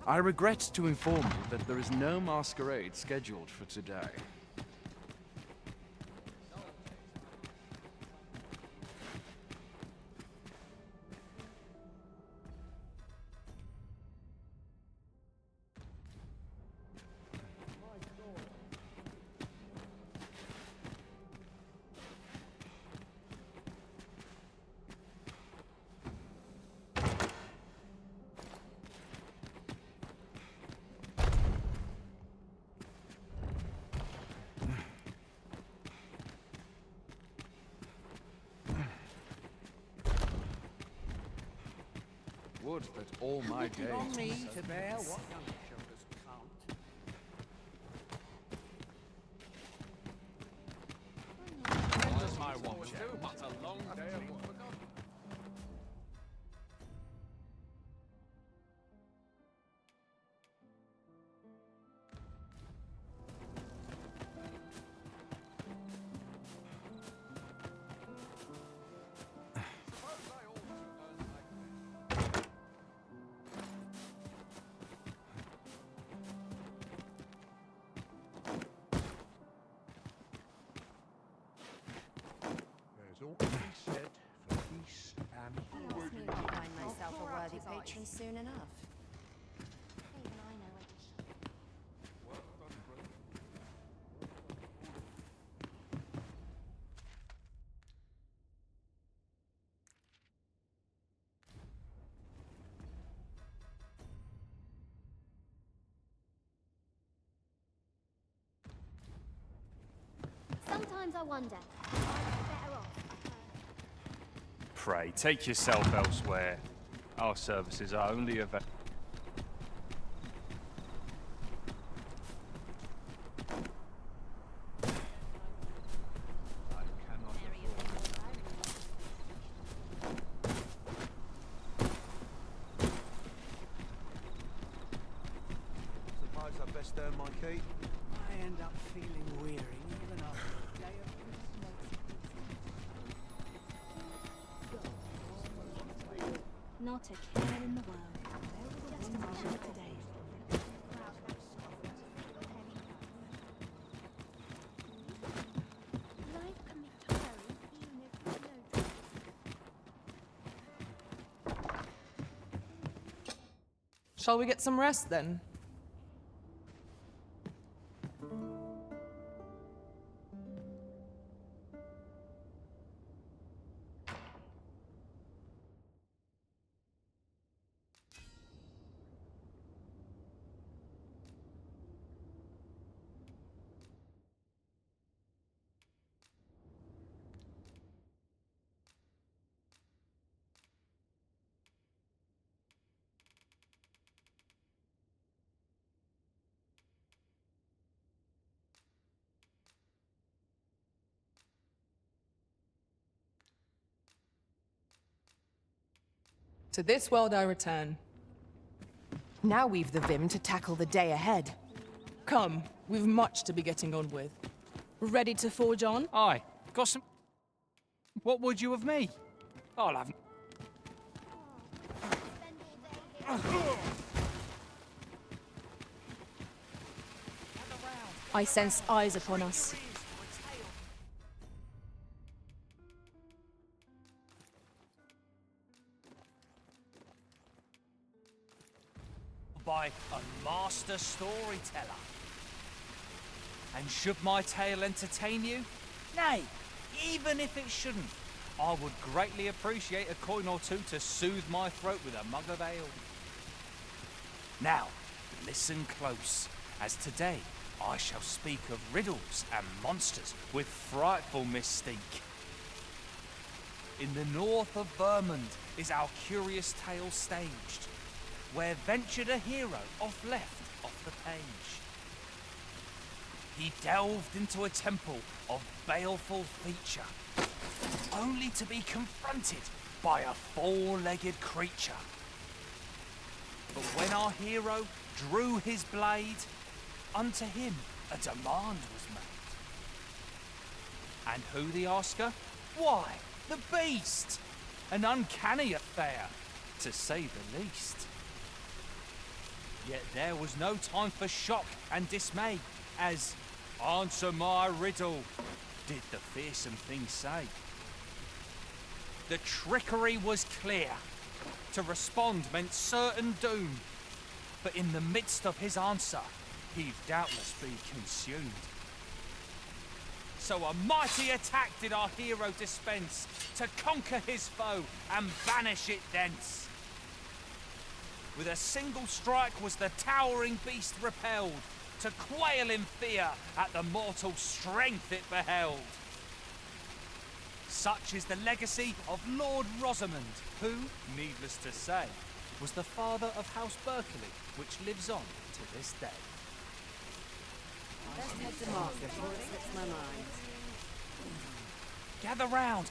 I regret to inform you that there is no masquerade scheduled for today. Would that all my days On me were to so bear easy. what young shoulders can't. What does my watch do but a long day of work? There's all to be said for peace and I'll find myself a worthy patron soon enough. Even I know where to shop. Sometimes I wonder, am I better off? Pray, take yourself elsewhere. Our services are only available. Suppose I best earn my keep. I end up feeling weary even after a day of Not a care in the world. Just a mission for today. Life can be tiring even if you know. Shall we get some rest then? To this world I return. Now we've the vim to tackle the day ahead. Come, we've much to be getting on with. Ready to forge on? Aye, got some... What would you of me? I'll have... I sense eyes upon us. By a master storyteller. And should my tale entertain you? Nay, even if it shouldn't, I would greatly appreciate a coin or two to soothe my throat with a mug of ale. Now, listen close, as today I shall speak of riddles and monsters with frightful mystique. In the north of Vermund is our curious tale staged, where ventured a hero off left off the page. He delved into a temple of baleful feature, only to be confronted by a four-legged creature But when our hero drew his blade, unto him a demand was made. And who the asker? Why, the beast! An uncanny affair, to say the least. Yet there was no time for shock and dismay, as, answer my riddle, did the fearsome thing say. The trickery was clear. To respond meant certain doom. But in the midst of his answer, he'd doubtless be consumed. So a mighty attack did our hero dispense to conquer his foe and banish it thence. With a single strike was the towering beast repelled, to quail in fear at the mortal strength it beheld. Such is the legacy of Lord Rosamond, who, needless to say, was the father of House Berkeley, which lives on to this day. Let's head to market before it slips my mind.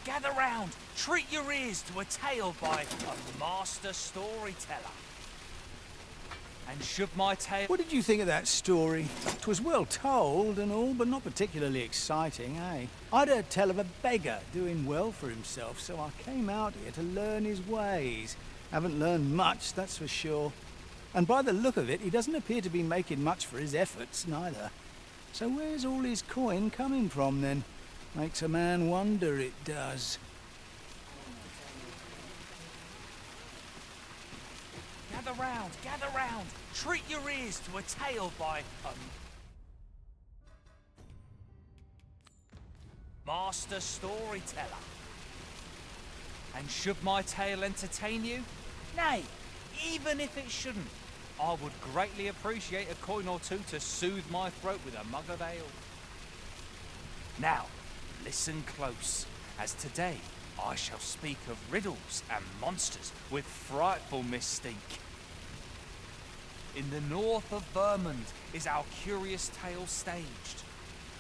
Gather round, treat your ears to a tale by a master storyteller. And should my tale... What did you think of that story? 'Twas well told and all, but not particularly exciting, eh? I'd heard tell of a beggar doing well for himself, so I came out here to learn his ways. Haven't learned much, that's for sure. And by the look of it, he doesn't appear to be making much for his efforts, neither. So where's all his coin coming from, then? Makes a man wonder, it does. Gather round, treat your ears to a tale by a master storyteller. And should my tale entertain you? Nay, even if it shouldn't, I would greatly appreciate a coin or two to soothe my throat with a mug of ale. Now, listen close, as today I shall speak of riddles and monsters with frightful mystique. In the north of Vermund is our curious tale staged,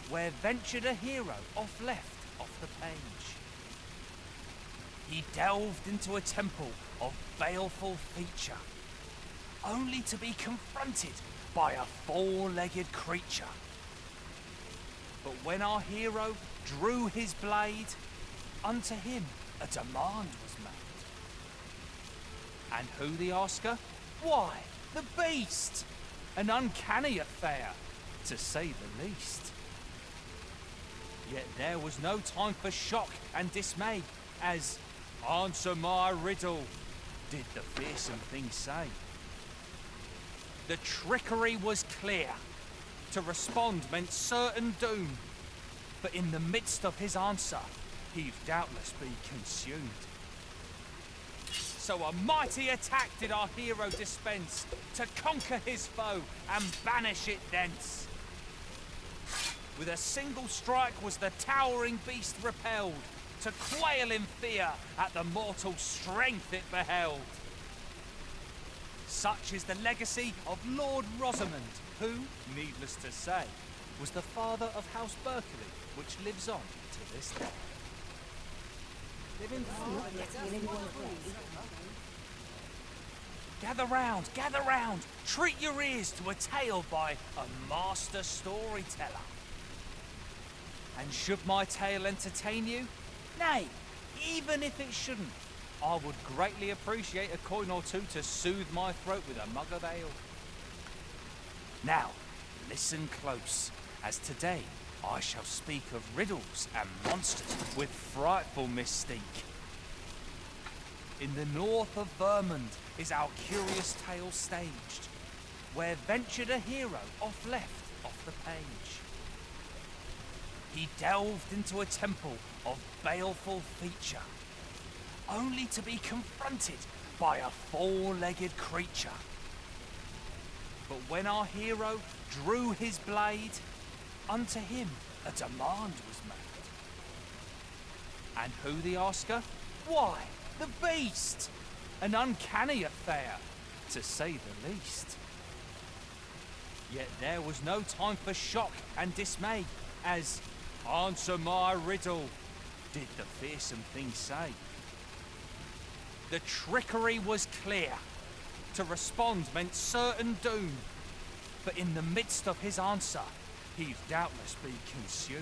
where ventured a hero off the page. He delved into a temple of baleful feature, only to be confronted by a four-legged creature. But when our hero drew his blade, unto him a demand was made. And who the asker? Why, the beast! An uncanny affair, to say the least. Yet there was no time for shock and dismay, as, answer my riddle, did the fearsome thing say. The trickery was clear. To respond meant certain doom. But in the midst of his answer, he'd doubtless be consumed. So a mighty attack did our hero dispense to conquer his foe and banish it thence. With a single strike was the towering beast repelled, to quail in fear at the mortal strength it beheld. Such is the legacy of Lord Rosamond, who, needless to say, was the father of House Berkeley, which lives on to this day. Gather round, treat your ears to a tale by a master storyteller. And should my tale entertain you? Nay, even if it shouldn't, I would greatly appreciate a coin or two to soothe my throat with a mug of ale. Now, listen close, as today I shall speak of riddles and monsters with frightful mystique. In the north of Vermund is our curious tale staged, where ventured a hero off the page. He delved into a temple of baleful feature, only to be confronted by a four-legged creature. But when our hero drew his blade, unto him a demand was made. And who the asker? Why, the beast! An uncanny affair, to say the least. Yet there was no time for shock and dismay, as, answer my riddle, did the fearsome thing say. The trickery was clear. To respond meant certain doom. But in the midst of his answer, he'd doubtless be consumed.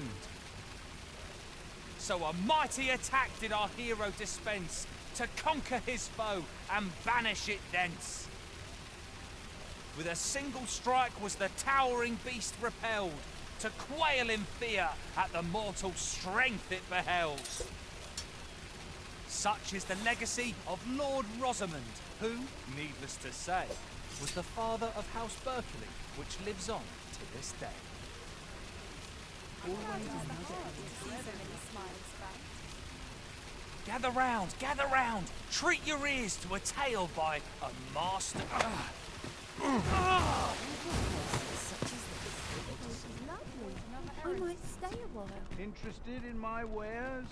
So a mighty attack did our hero dispense to conquer his foe and banish it thence. With a single strike was the towering beast repelled, to quail in fear at the mortal strength it beheld. Such is the legacy of Lord Rosamond, who, needless to say, was the father of House Berkeley, which lives on to this day. Gather round, treat your ears to a tale by a master. I might stay a while. Interested in my wares?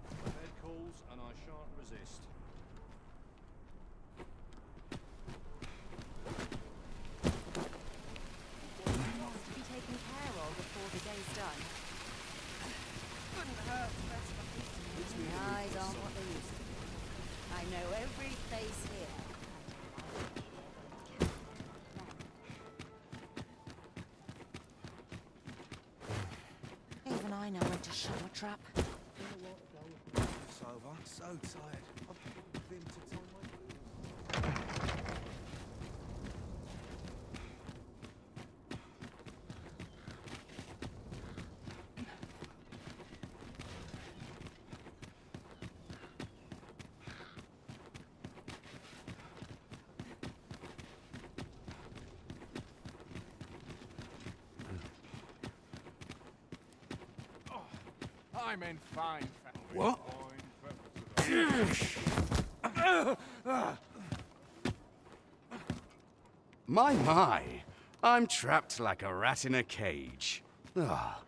The bed calls and I shan't resist. To be taken care of before the day's done. Couldn't hurt to rest my feet. My eyes aren't what they used to be. I know every face here. Even I know when to shut my trap. It's over. So tired. I've been to time my... I'm in fine. What? My, I'm trapped like a rat in a cage. Ah,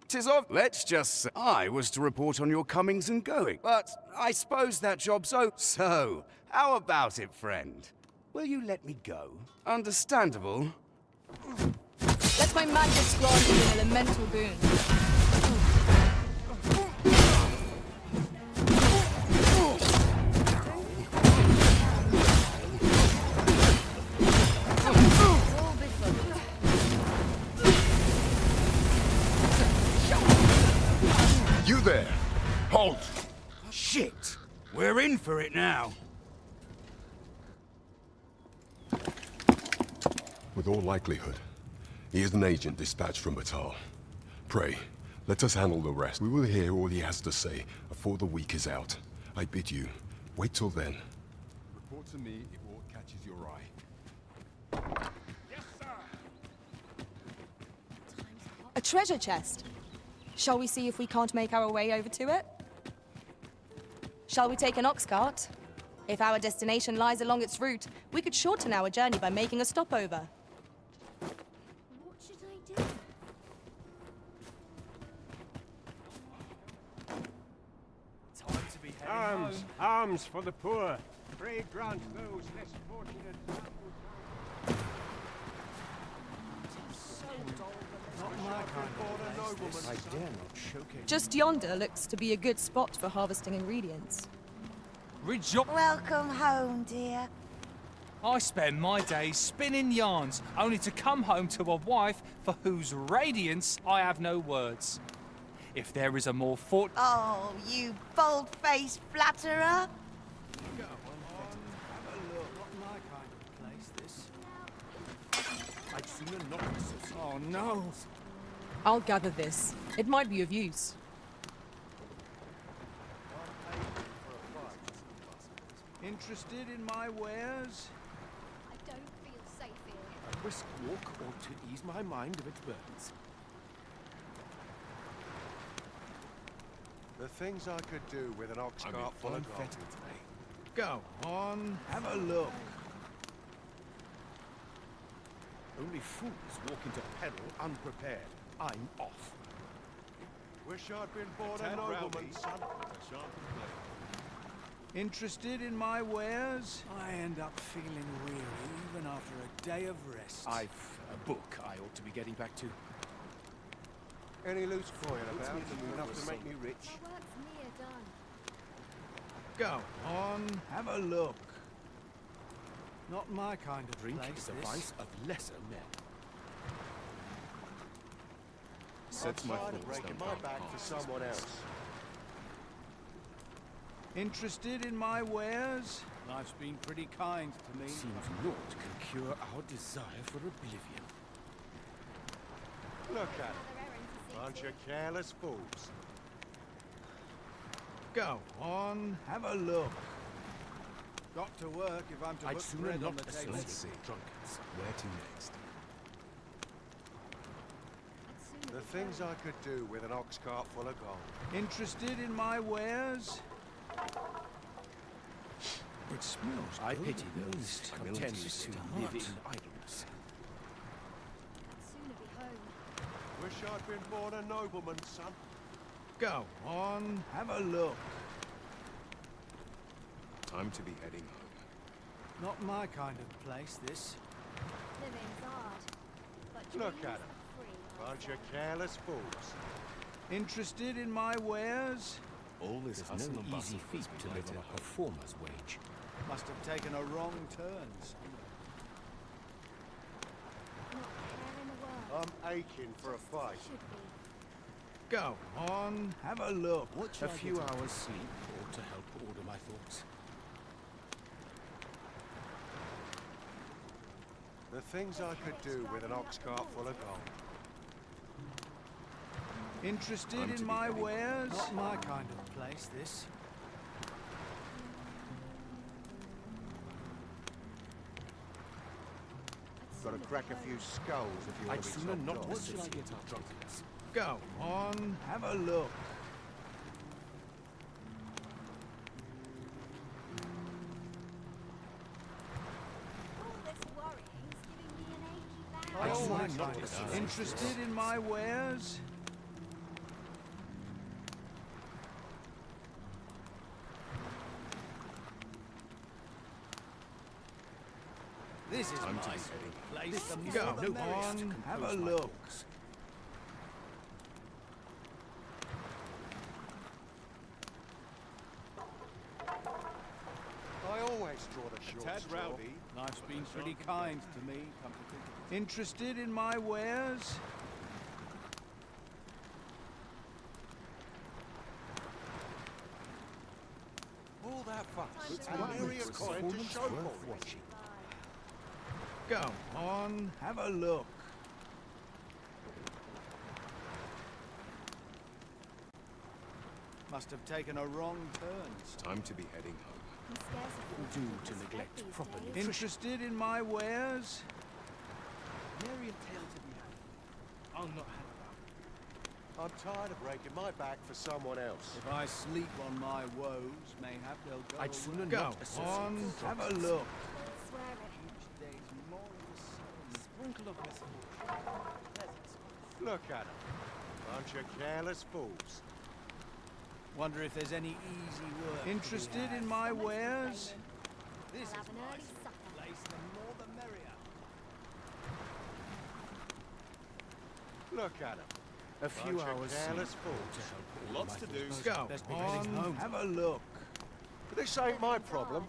'tis of. Let's just say I was to report on your comings and going, but I suppose that job's over. So, how about it, friend? Will you let me go? Understandable. Let my magic grant you an elemental boon. You there! Halt! Shit! We're in for it now. With all likelihood, he is an agent dispatched from Batal. Pray, let us handle the rest. We will hear all he has to say before the week is out. I bid you, wait till then. Report to me if aught catches your eye. A treasure chest. Shall we see if we can't make our way over to it? Shall we take an ox cart? If our destination lies along its route, we could shorten our journey by making a stopover. What should I do? Time to be heading Arms, home. arms for the poor. Pray grant those less fortunate. I dare not showcase. Just yonder looks to be a good spot for harvesting ingredients. Welcome home, dear. I spend my days spinning yarns, only to come home to a wife for whose radiance I have no words. If there is a more Oh, you bold-faced flatterer. I'd sooner not associate. Oh no! I'll gather this. It might be of use. Interested in my wares? I don't feel safe here. A brisk walk ought to ease my mind of its burdens. The things I could do with an ox I'm cart in full fine of gold. fettle today. Go on, have a look. Only fools walk into peril unprepared. I'm off. Wish I'd been born a nobleman, son. I shan't complain. Interested in my wares? I end up feeling weary even after a day of rest. I've a book I ought to be getting back to. Any loose coin about? Enough to make me rich. My work's near done. Go on, have a look. Not my kind of Drink place, is the this. vice of lesser men. Sets my Tired of thoughts breaking down my dark back for paths. someone else. Interested in my wares? Life's been pretty kind to me. Seems naught can cure our desire for oblivion. Look at them. Bunch of careless fools. Go on, have a look. Got to work if I'm to I'd put sooner bread on not the table. Let's see. Drunkards. Where to next? The things I could do with an ox cart full of gold. Interested in my wares? It smells I good, pity at those least. content Content to to live heart. in idleness. Sooner be home. Wish I'd been born a nobleman's son. Go on, have a look. Time to be heading home. Not my kind of place, this. Living's hard, but Look dreams at 'em. are free. Bunch of careless fools. Interested in my wares? All this There's hustle no and easy bustle feat puts to me live right on at a home. Performer's wage. Must have taken a wrong turn. Not a care in the world. I'm aching for a fight. Should be. Go on, have a look. A few hours sleep ought to help order my thoughts. The things I could do with an ox cart full of gold. Interested I'm to in be my heading home. wares? Not my kind of place, this. Got to crack a few skulls if you want I'd to be sooner top not dog. associate with drunkenness. Go on, have a look. All this worrying's giving me an achy back. Not I'd my sooner not kind of associate place. Interested in my wares? This is Time to my be sort heading of place. This is Go no place to on, have a compose my look. thoughts. I always draw the short tad straw. rowdy. Life's been pretty kind to me, come to think of it. Interested in my wares? All that fuss. It's And one nary a coin to show for it. watching. Go on, have a look. Must have taken a wrong turn. Time to be heading home. I'm scarce of Do food to respect neglect these proper days. nutrition. Interested in my wares? Nary a tale to be had. I'll not have about. I'm tired of breaking my back for someone else. If I sleep on my woes, mayhap they'll go I'd sooner away. Go not associate on, with have a drunkards. look. Swear it. Each day's more of the same. Sprinkle of misfortune. Look at them. Bunch of careless fools. Wonder if there's any easy work. Interested in my wares? This I'll is have an my early sort supper. of place. The more the merrier. Look at them. A few Bunch of hours sleep careless ought fools. to help order Lots my to do. thoughts. Go Best be heading on, home. have a look. But this ain't my problem.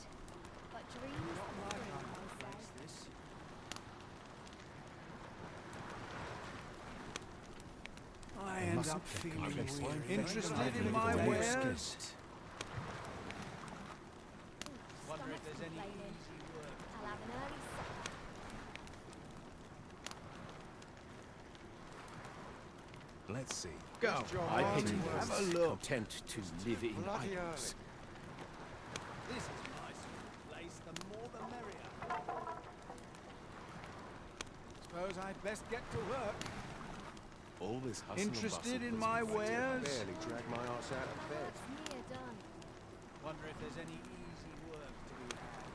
But dreams are free, they say. This. I end mustn't up think feeling I'm next weird. one. Interested in I've my lived a wares? escaped. Wonder if Stomach's there's any complaining. easy work. I'll have an early supper. Let's see. Go I on, pity have a those look. content to live in Bloody idleness. This is my sort of place. The more the merrier. Suppose I'd best get to work. All this hustle Interested and bustle in has my been wares? Barely drag my ass out of bed. That's near done. Wonder if there's any easy work to be had.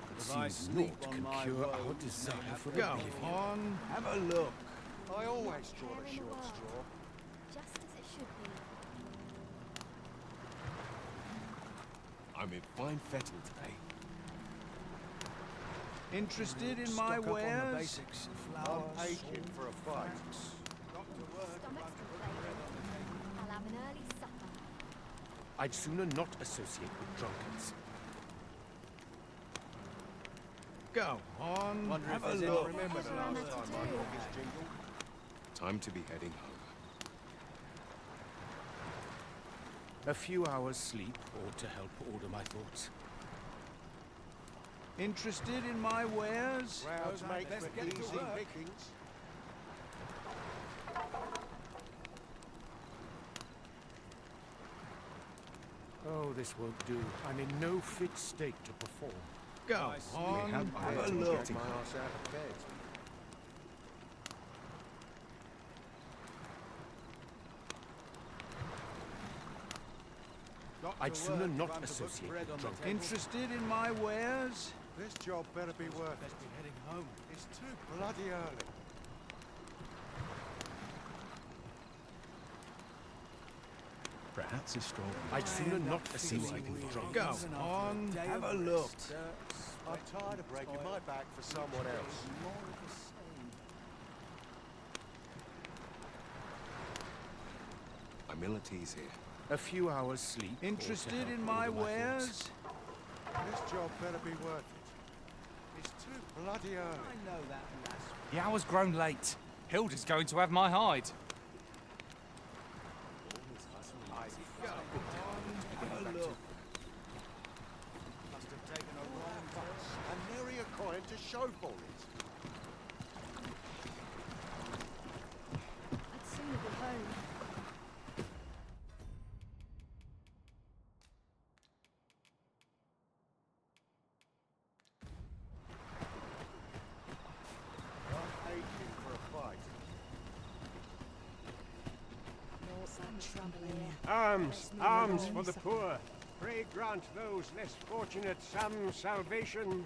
It If I seems sleep naught on can my cure our woes, desire mayhap for they'll oblivion. Go on, have a look. I always draw Care the in the short world. straw. Just as it should be. I'm in fine fettle today. Interested in Stock my up on the wares? basics. I'm Flowers, aching for a fight. got to work. Stomach's complaining. I'll have an early supper. I'd sooner not associate with drunkards. Go on, Wonder have if a there's look. any remember the last time I got this jingle? Time to be heading home. A few hours sleep ought to help order my thoughts. Interested in my wares? Crowds make for easy pickings. Oh, this won't do. I'm in no fit state to perform. Go on, have a look. Get my ass out of bed. I'd sooner not associate with drunk. Interested in my wares? This job better be worth it. Be heading home. It's too bloody early. Perhaps a stroll. I'd sooner not associate with drunk. Go on, have a look. I'm tired of breaking my back for someone else. Amility's here. A few hours sleep. Interested in my wares? This job better be worth it. It's too bloody early. I know that last. The hour's grown late. Hilda's going to have my hide. Go on, have a look. Must have taken a wrong bus and nary a coin to show for it. I'd sooner be home. I'm aching for a fight. Arms, arms for the poor. Pray grant those less fortunate some salvation.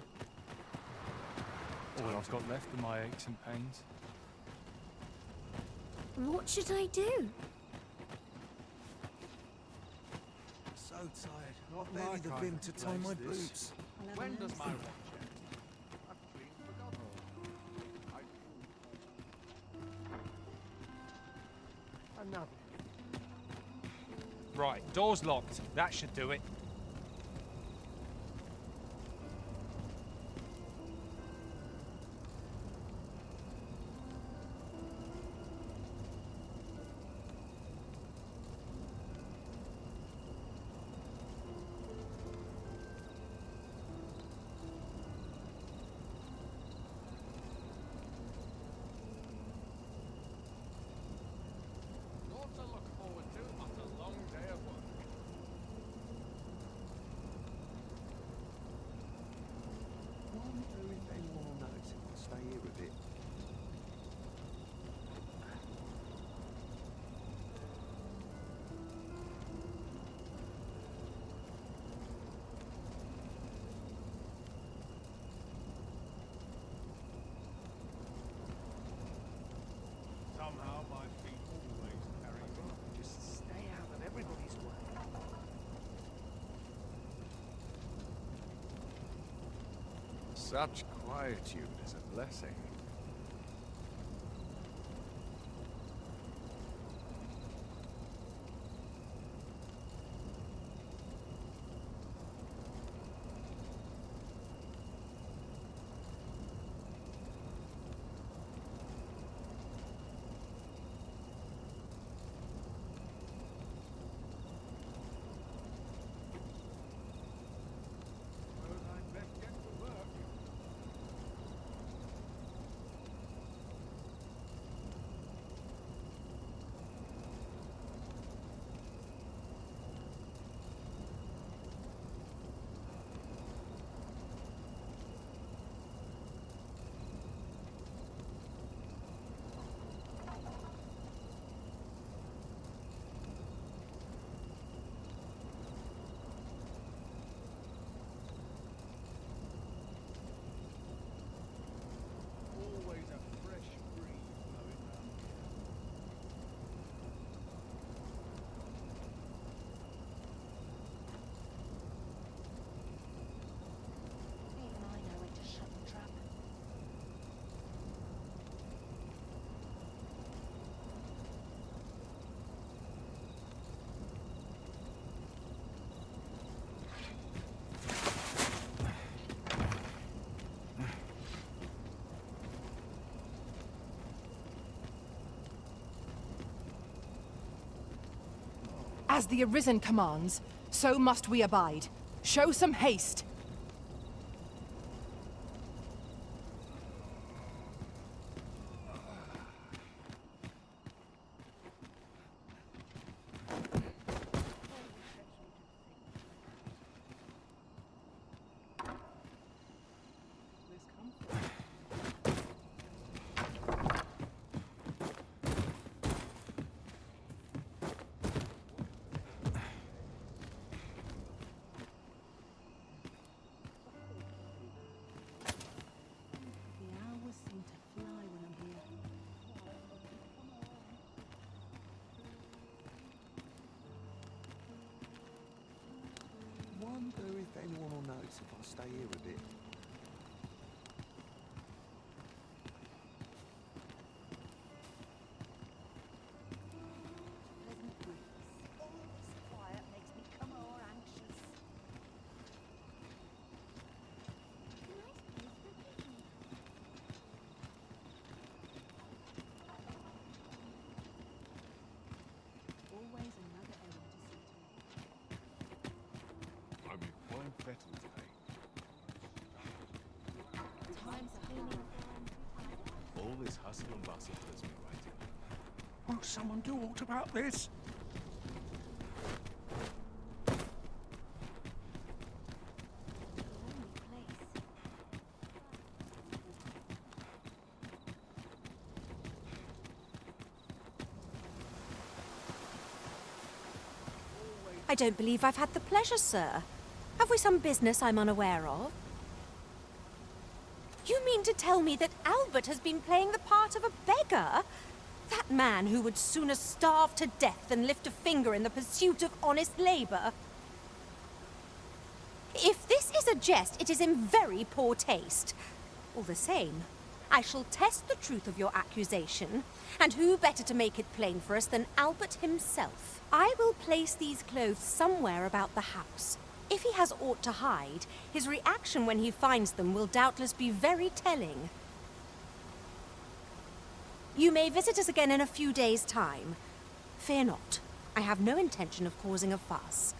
All I've got left are my aches and pains. What should I do? So tired. Not barely the vim to tie my boots. When does my watch end? I've clean forgotten. Another. Right, door's locked. That should do it. Not to look forward to after a long day of work. Wonder if anyone will notice if I stay here a bit. Somehow my feet always carry me. Just stay out of everybody's way. Such quietude is a blessing. Suppose I'd best get to work. As the Arisen commands, so must we abide. Show some haste. Wonder if anyone will notice if I stay here a bit. I'm in fine fettle today. All this hustle and bustle does me right in. Won't someone do aught about this? I don't believe I've had the pleasure, sir. Have we some business I'm unaware of? You mean to tell me that Albert has been playing the part of a beggar? That man who would sooner starve to death than lift a finger in the pursuit of honest labor? If this is a jest, it is in very poor taste. All the same, I shall test the truth of your accusation, and who better to make it plain for us than Albert himself? I will place these clothes somewhere about the house. If he has aught to hide, his reaction when he finds them will doubtless be very telling. You may visit us again in a few days' time. Fear not. I have no intention of causing a fuss.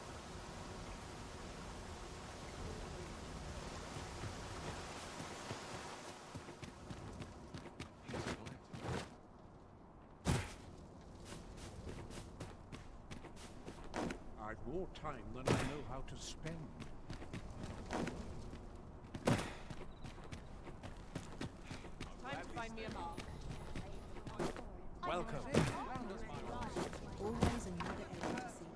I've more time than I know how to spend. Time to find me a mark. Welcome. Always another area to see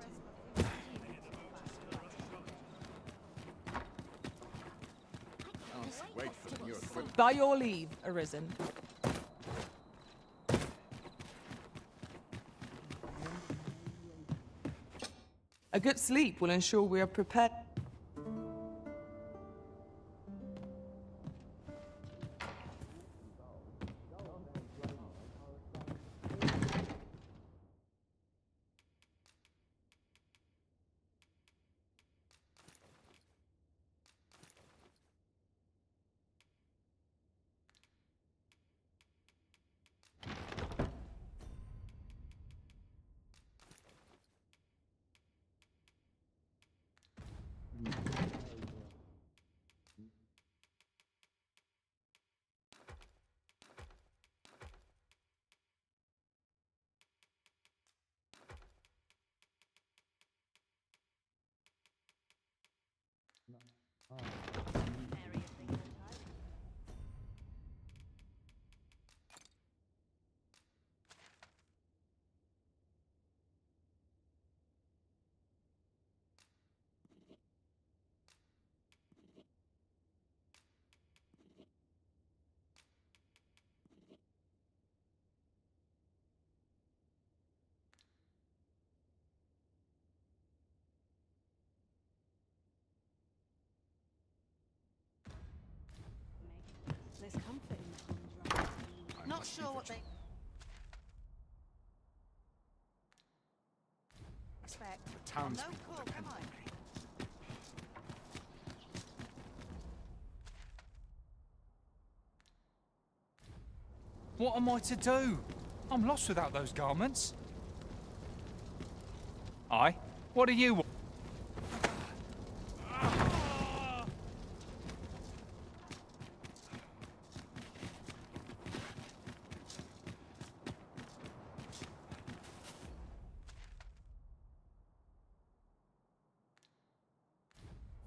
Can't wait for the new equipment. By your leave, Arisen. A good sleep will ensure we are prepared. There's comfort in the contrast. Not sure what they... The townspeople that can... What am I to do? I'm lost without those garments. Aye, What do you want?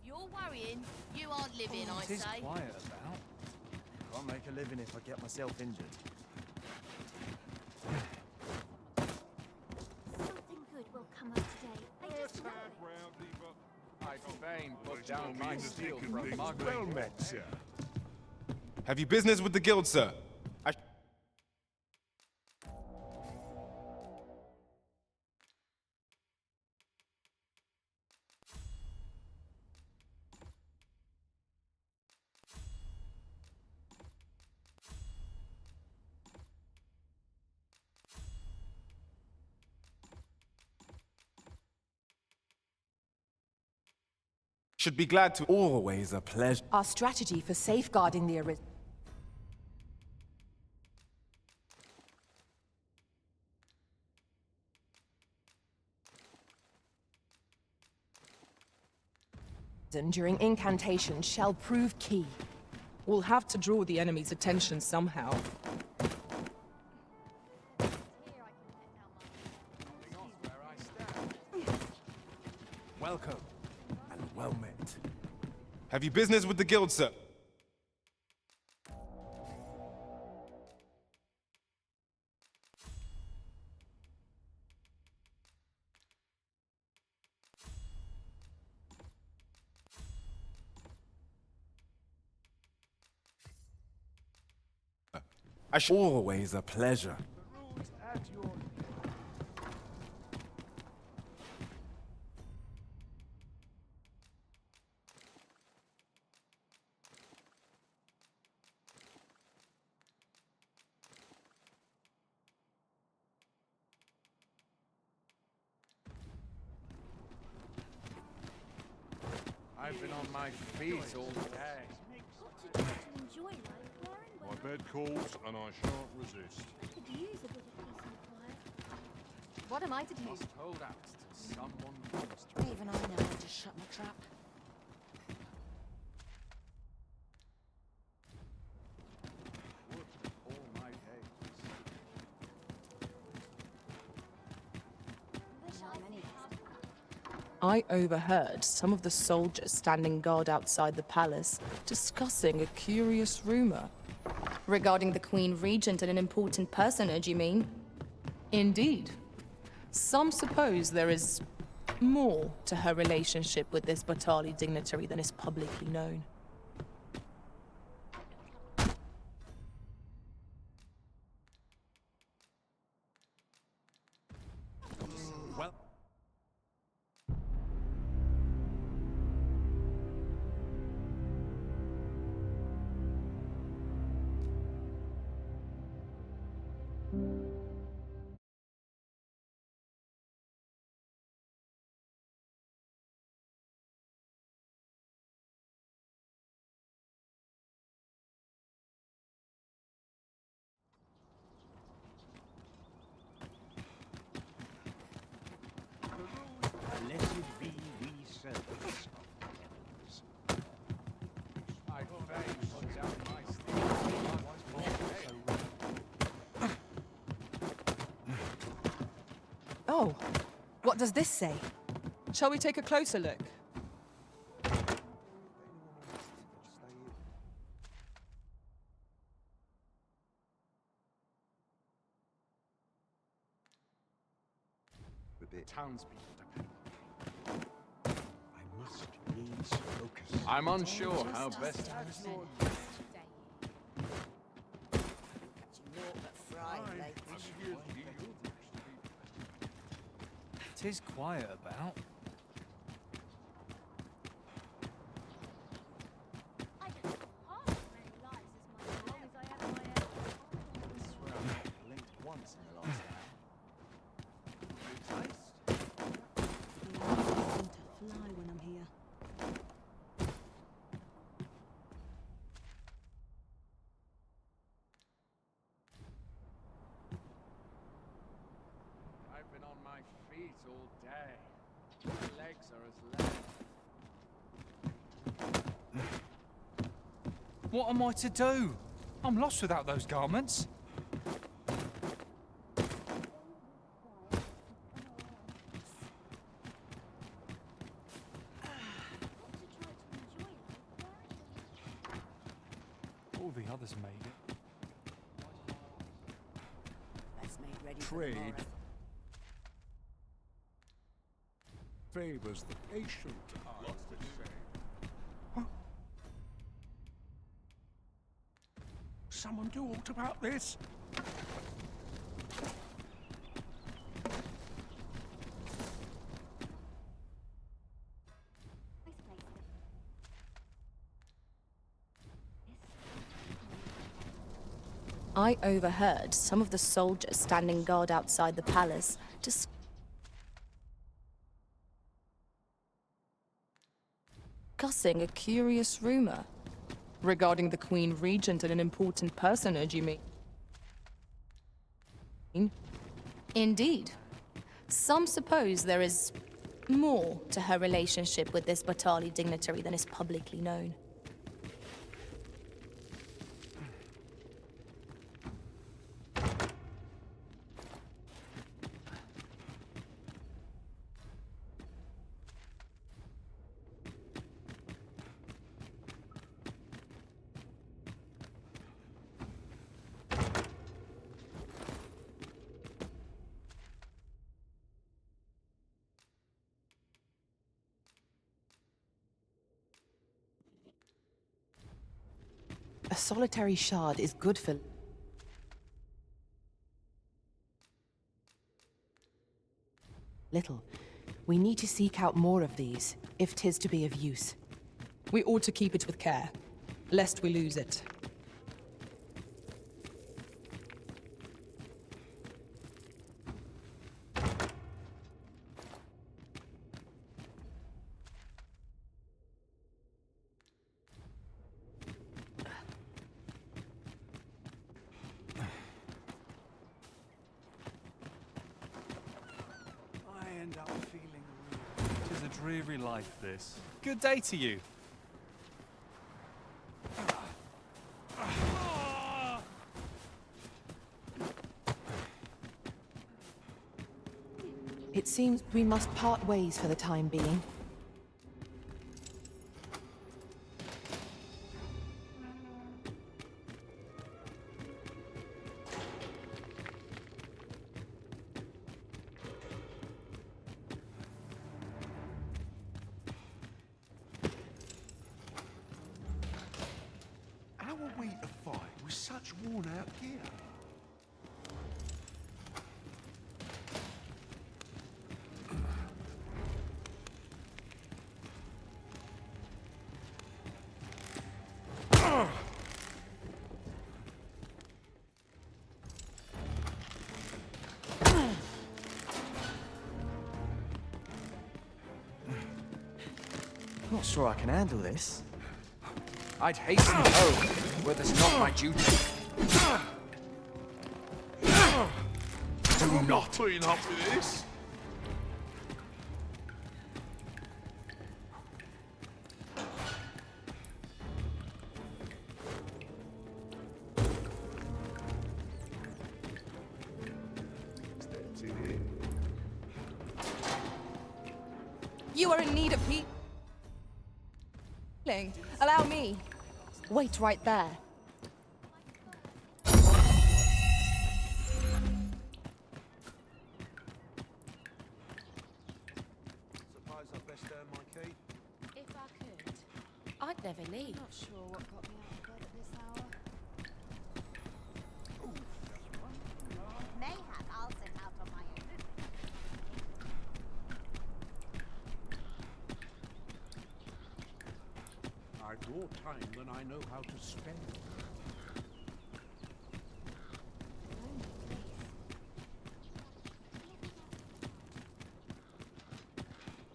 You're worrying. You aren't living, I It is say. quiet about. Can't make a living if I get myself injured. Something good will come of today. I just know it. I'd fain put down my steel from Margaret. Well met, sir. Have you business with the guild, sir? Should be glad to. Always a pleasure. Our strategy for safeguarding the arisen during incantation shall prove key. We'll have to draw the enemy's attention somehow. Welcome and well met. Have you business with the guild, sir? Always a pleasure. I've been on my feet all day. Enjoy life, Warren. My bed calls and I shan't resist. I could use a bit of peace and quiet. What am I to do? Must hold out to someone promised. Even I know I just shut my trap. All my days. I overheard some of the soldiers standing guard outside the palace discussing a curious rumor. Regarding the Queen Regent and an important personage, you mean? Indeed. Some suppose there is more to her relationship with this Batali dignitary than is publicly known. Well. Blessed be we servants of the heavens. I'd fain put down my steel from Oh, what does this say? Shall we take a closer look? townspeople depend. I must needs focus. I'm unsure how best to respond. It is quiet about. Blinked once in the last hour. Fly when I'm here. I've been on my feet all day. What am I to do? I'm lost without those garments. All the others made it. Trade favors the patient, I would say. Someone do aught about this? I overheard some of the soldiers standing guard outside the palace discussing a curious rumor. Regarding the Queen Regent and an important personage, you mean? Indeed. Some suppose there is more to her relationship with this Batali dignitary than is publicly known. A solitary shard is good for little. We need to seek out more of these, if 'tis to be of use. We ought to keep it with care, lest we lose it. Tis a dreary life, this. Good day to you. It seems we must part ways for the time being. How are we to fight with such worn-out gear? Not sure I can handle this. I'd hasten home, were this not my duty. Do not putting up with this. You are in need of healing. Allow me. Wait right there. Suppose I'd best earn my keep. If I could, I'd never leave. Not sure what got me out of bed at this hour. Mayhap I'll set out on my own. I've more time than I know how to spend.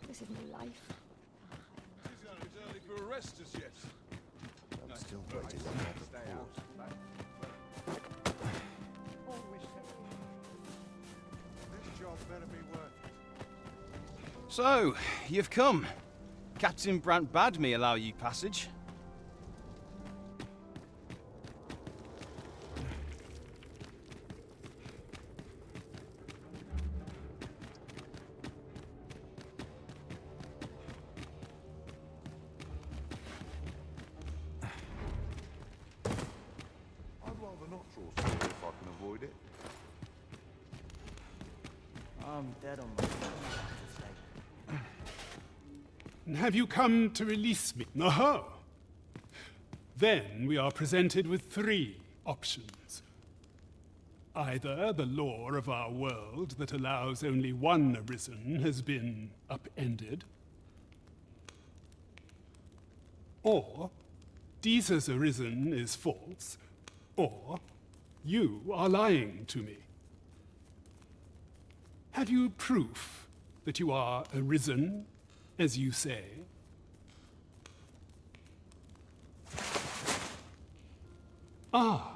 This is my life. It's early for a rest as yet. I'm still waiting on that report. Always said this job better be worth it. So, you've come. Captain Brant bade me allow you passage. I'd rather not draw sword if I can avoid it. I'm dead on my Have you come to release me? Aha! Then we are presented with three options. Either the law of our world that allows only one arisen has been upended, or Deeza's arisen is false, or you are lying to me. Have you proof that you are arisen, as you say? Ah,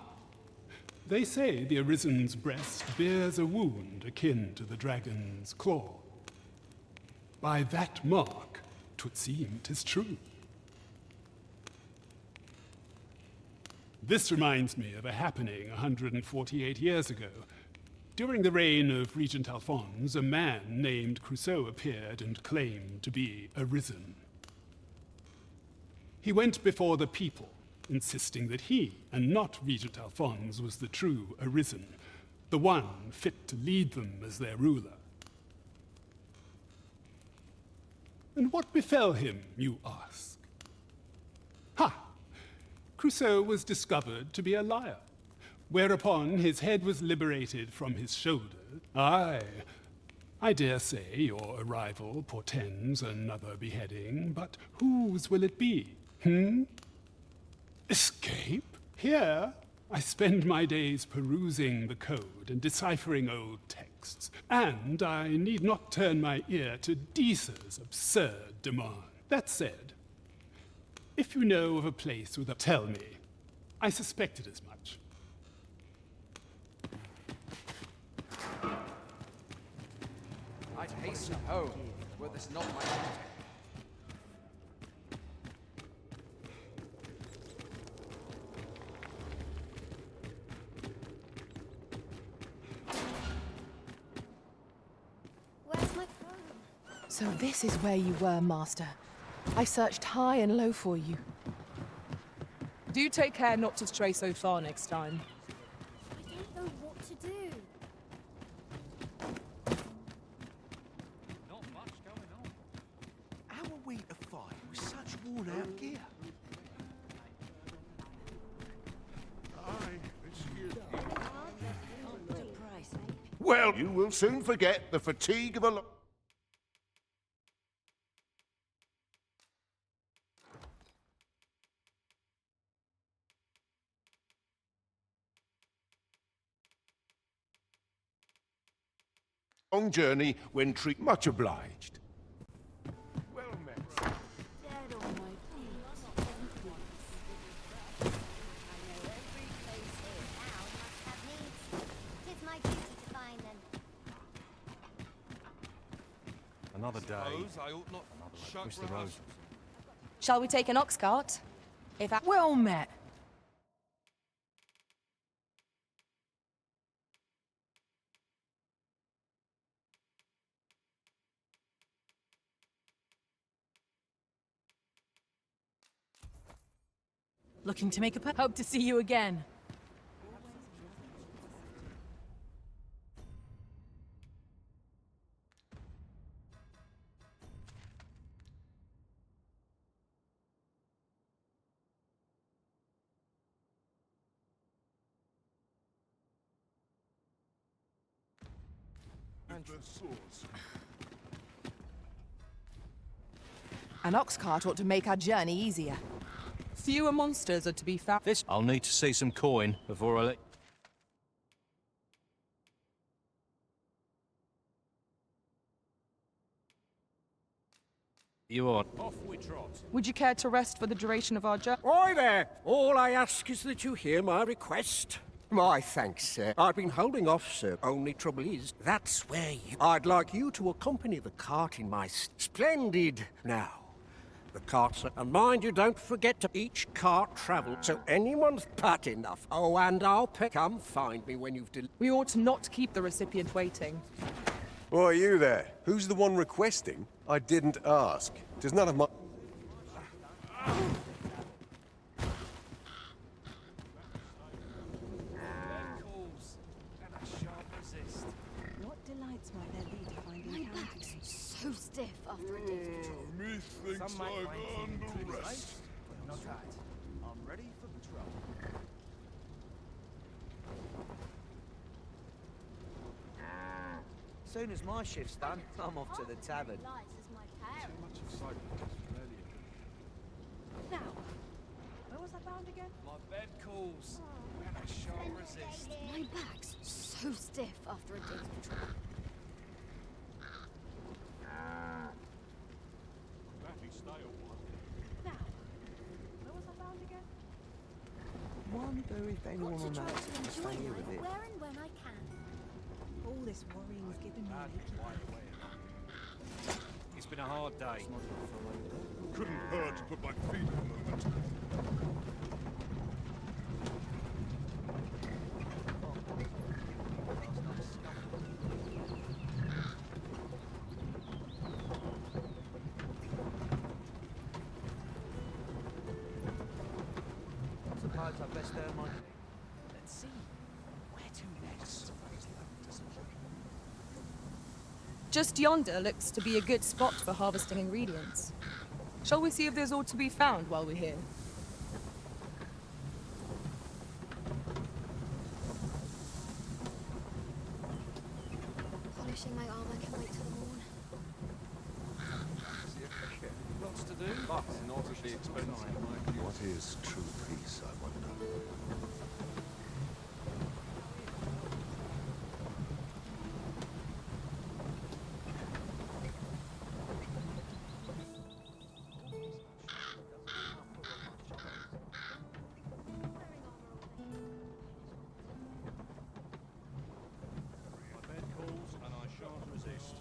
they say the Arisen's breast bears a wound akin to the dragon's claw. By that mark, 'twould seem 'tis true. This reminds me of a happening 148 years ago. During the reign of Regent Alphonse, a man named Crusoe appeared and claimed to be arisen. He went before the people, insisting that he, and not Regent Alphonse, was the true arisen, the one fit to lead them as their ruler. And what befell him, you ask? Ha! Crusoe was discovered to be a liar, whereupon his head was liberated from his shoulder. Aye, I dare say your arrival portends another beheading, but whose will it be? Escape? Here, I spend my days perusing the code and deciphering old texts, and I need not turn my ear to Deeza's absurd demand. That said, if you know of a place with a... Tell me. I suspected as much. I'd hasten home, were this not my duty. Where's my phone? So this is where you were, Master. I searched high and low for you. Do take care not to stray so far next time. I don't know what to do. Not much going on. How are we to fight with such worn-out gear? Well, you will soon forget the fatigue of a... long journey when treat much obliged. Well met. Dead on my feet. I know every place here now must have needs. 'Tis my duty to find them. Another day. I ought not shut Mr. Rose. Shall we take an ox cart? If I... Well met. Looking to make a... Hope to see you again. An ox cart ought to make our journey easier. Fewer monsters are to be found. I'll need to see some coin before I let... You on? Off we trot. Would you care to rest for the duration of our journey? Oi there! All I ask is that you hear my request. My thanks, sir. I've been holding off, sir. Only trouble is, that's where you... I'd like you to accompany the cart in my splendid... Now, the cart, sir. And mind you, don't forget to each cart travel, so anyone's pat enough. Oh, and I'll pay... Come find me when you've... We ought not keep the recipient waiting. Oh, are you there? Who's the one requesting? I didn't ask. 'Tis none of my... What delights might there be to find in my back's so stiff after a day's patrol. Methinks I'm under arrest. Not that. I'm ready for patrol. Soon as my shift's done, I'm off to the tavern. Too much excitement is rarely Now, where was I bound again? My bed calls, and I shan't resist. My back's so stiff after a day's patrol. Now, where was I bound again? Wonder if anyone will Got to try manage to to enjoy stay here with life it. where and when I can. All this worrying is giving me achy. It's been a hard day. Couldn't hurt to put my feet in a moment. Suppose I best earn my... Let's see. Where to next? Just yonder looks to be a good spot for harvesting ingredients. Shall we see if there's aught to be found while we're here? Polishing my armor can wait till the morn. Lots to do, but enormously expensive. What is true peace, I wonder? My bed calls, and I shan't resist.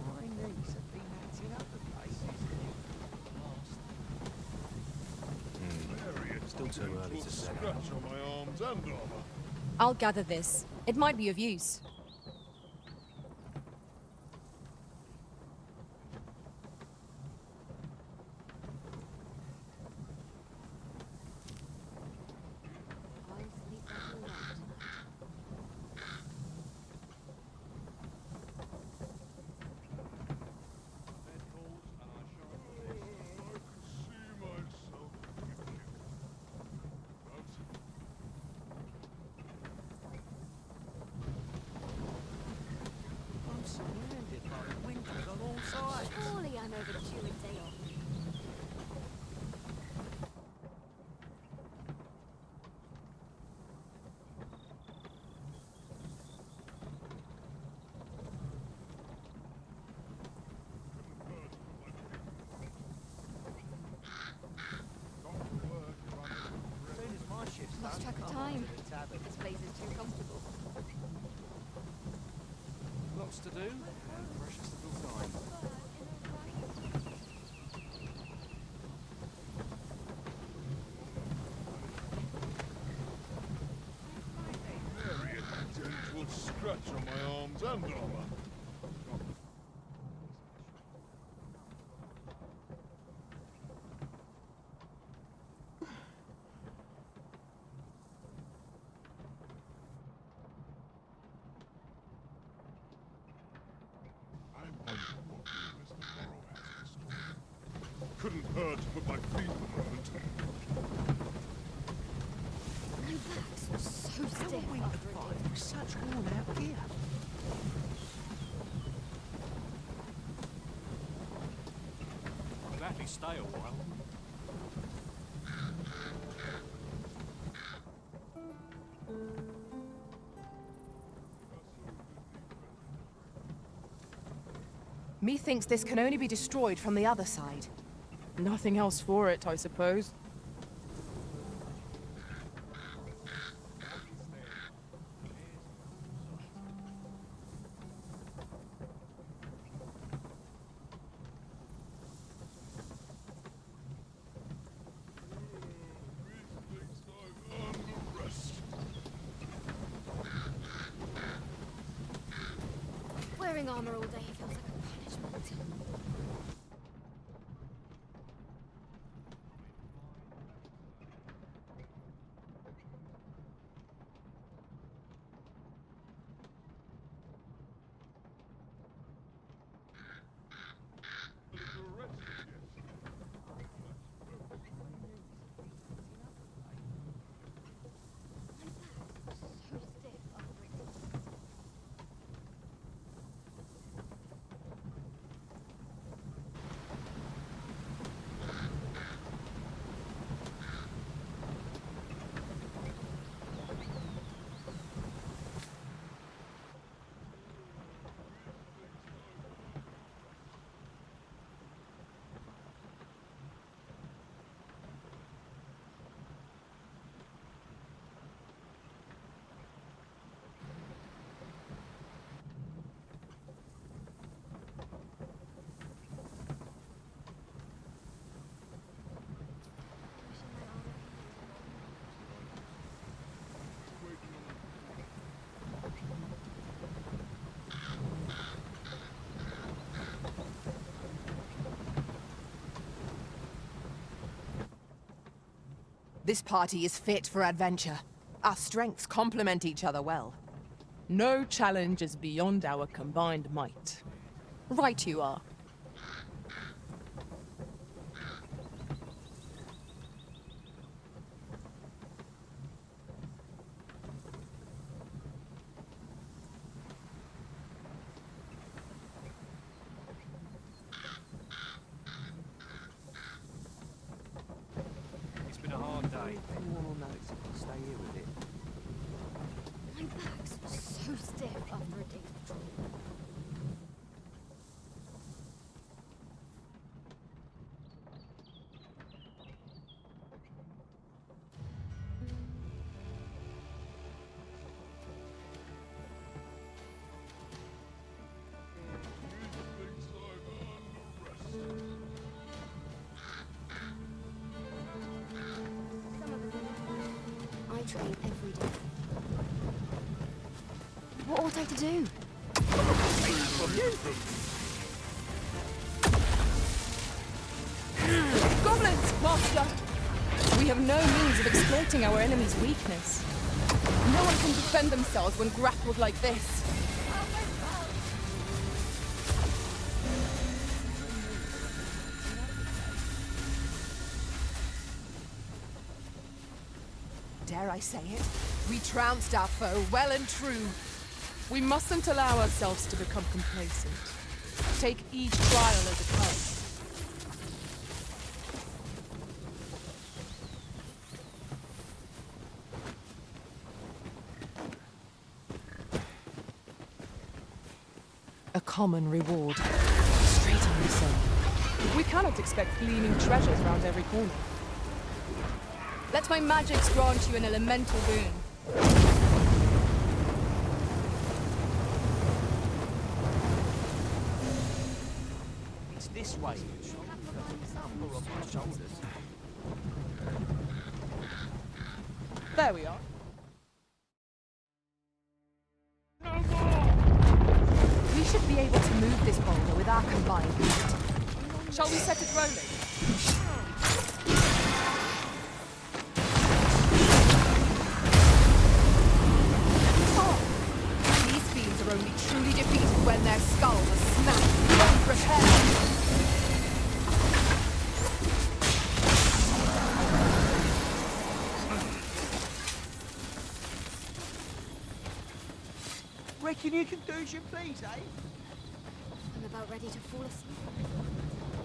My knees have been acting up the place. Still too early to set out. Scratch on my arms and armor. I'll gather this. It might be of use. I'll sleep like a rat tonight. Bed calls, and I shan't resist. I can see myself with you. I'm surrounded by windows on all sides. Surely I'm overdue a day off. Soon as my shift's done, Lost track of I'm time. off to the tavern. This place is too comfortable. Lots to do, and precious little time. Very gentle scratch on my arms and armor. I wonder what new Mr. Morrow has in store. Couldn't hurt to put my feet in a moment. My back's so How stiff are we to after a find day's such worn-out gear? I'll gladly stay a while. Methinks this can only be destroyed from the other side. Nothing else for it, I suppose. Wearing armor all day feels like a punishment. This party is fit for adventure. Our strengths complement each other well. No challenge is beyond our combined might. Right you are. It's been a hard day. Anyone will notice if I stay here with it. My back's so stiff after a day's patrol. I train every day. What ought I to do? Goblins, master! We have no means of exploiting our enemy's weakness. No one can defend themselves when grappled like this. Dare I say it? We trounced our foe well and true. We mustn't allow ourselves to become complacent. Take each trial as it comes. A common reward. Frustratingly so. We cannot expect gleaming treasures round every corner. Let my magics grant you an elemental boon. It's this way. Number on my shoulders. There we are. We should be able to move this boulder with our combined might. Shall we set it rolling? These fiends are only truly defeated when their skulls are snapped beyond repair. Reckon you can do as you please, eh? I'm about ready to fall asleep.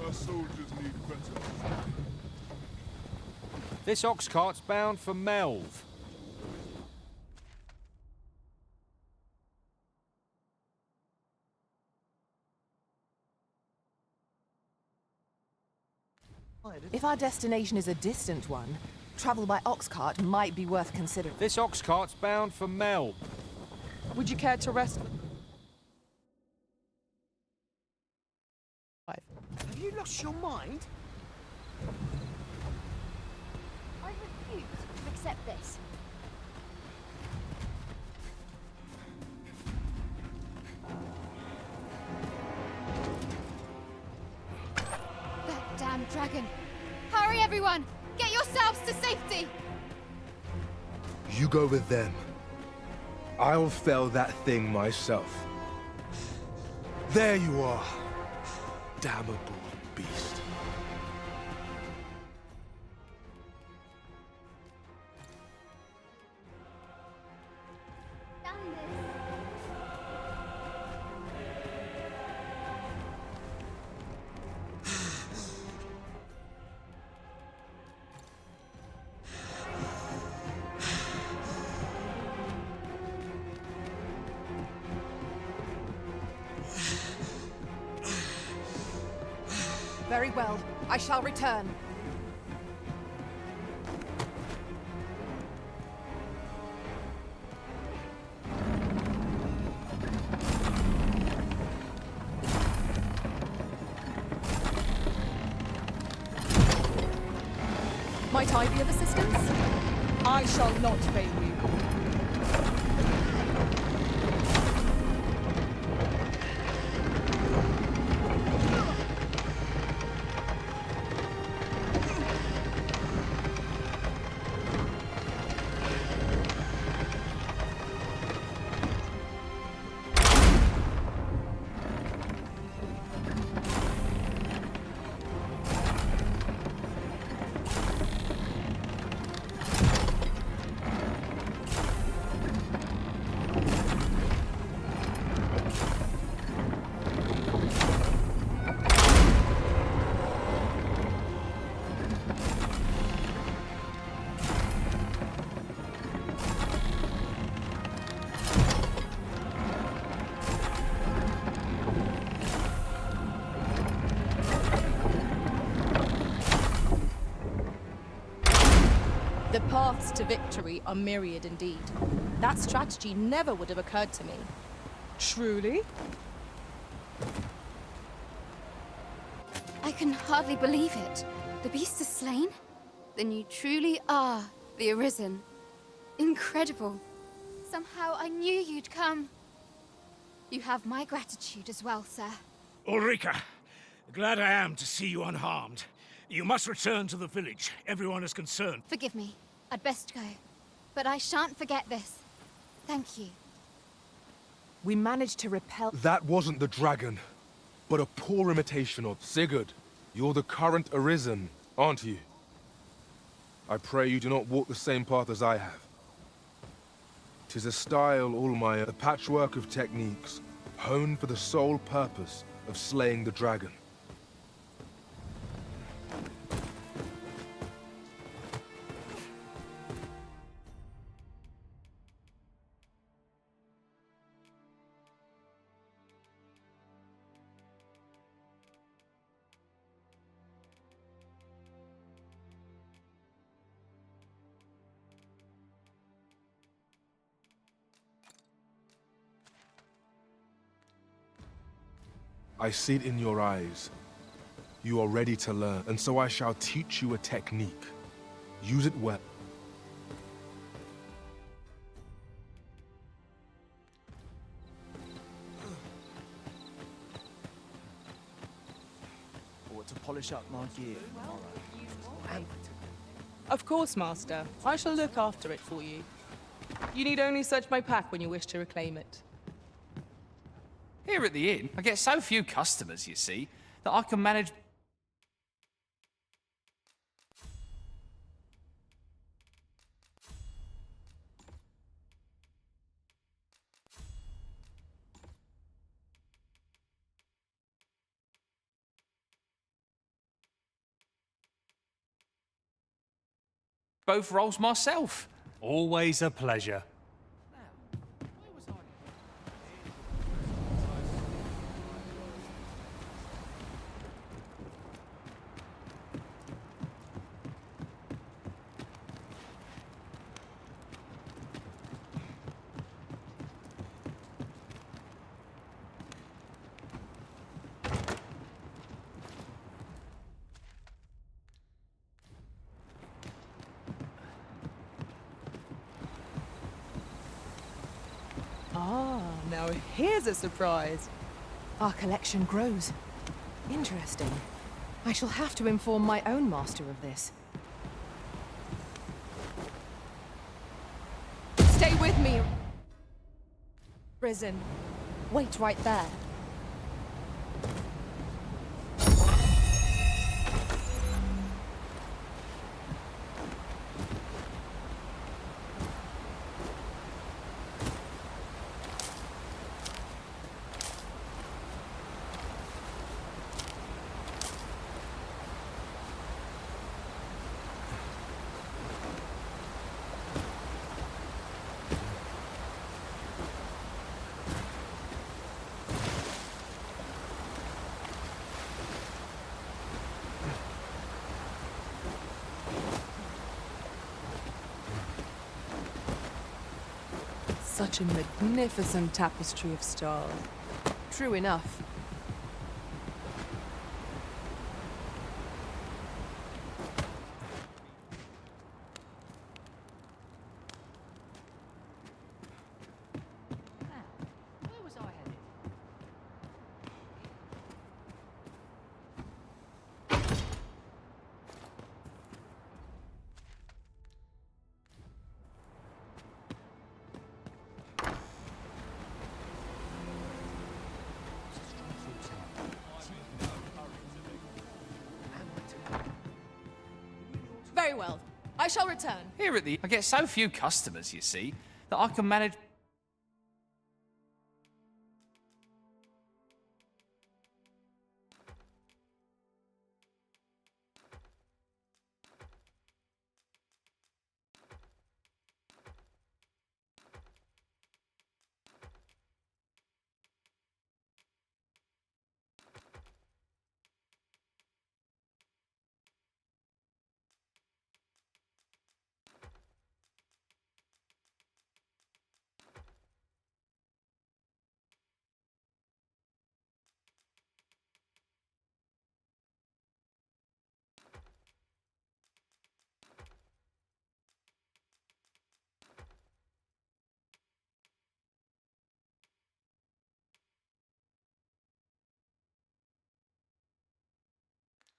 Our soldiers need better. This ox cart's bound for Melve. If our destination is a distant one, travel by ox cart might be worth considering. This ox cart's bound for Mel. Would you care to rest? Have you lost your mind? I refuse to accept this. That damn dragon! Hurry, everyone! Get yourselves to safety! You go with them. I'll fell that thing myself. There you are, damnable beast. Very well. I shall return. Might I be of assistance? I shall not fail you. The paths to victory are myriad indeed. That strategy never would have occurred to me. Truly? I can hardly believe it. The beast is slain? Then you truly are the Arisen. Incredible. Somehow I knew you'd come. You have my gratitude as well, sir. Ulrika, glad I am to see you unharmed. You must return to the village. Everyone is concerned. Forgive me. I'd best go. But I shan't forget this. Thank you. We managed to repel... That wasn't the dragon, but a poor imitation of Sigurd. You're the current Arisen, aren't you? I pray you do not walk the same path as I have. 'Tis a style, Ulmaya, a patchwork of techniques, honed for the sole purpose of slaying the dragon. I see it in your eyes. You are ready to learn, and so I shall teach you a technique. Use it well. Or to polish up my gear tomorrow. Of course, Master. I shall look after it for you. You need only search my pack when you wish to reclaim it. Here at the inn, I get so few customers, you see, that I can manage... both roles myself. Always a pleasure. Now, here's a surprise. Our collection grows. Interesting. I shall have to inform my own master of this. Stay with me, Risen. Wait right there. Such a magnificent tapestry of stars. True enough. Where was I headed? Very well. I shall return. Here at the... I get so few customers, you see, that I can manage...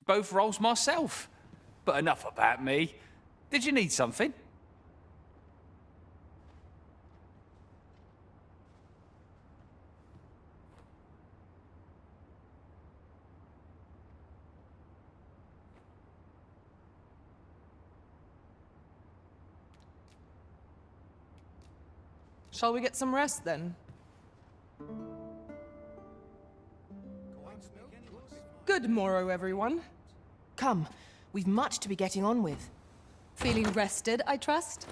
both roles myself. But enough about me. Did you need something? Shall we get some rest then? Good morrow, everyone. Come, we've much to be getting on with. Feeling rested, I trust?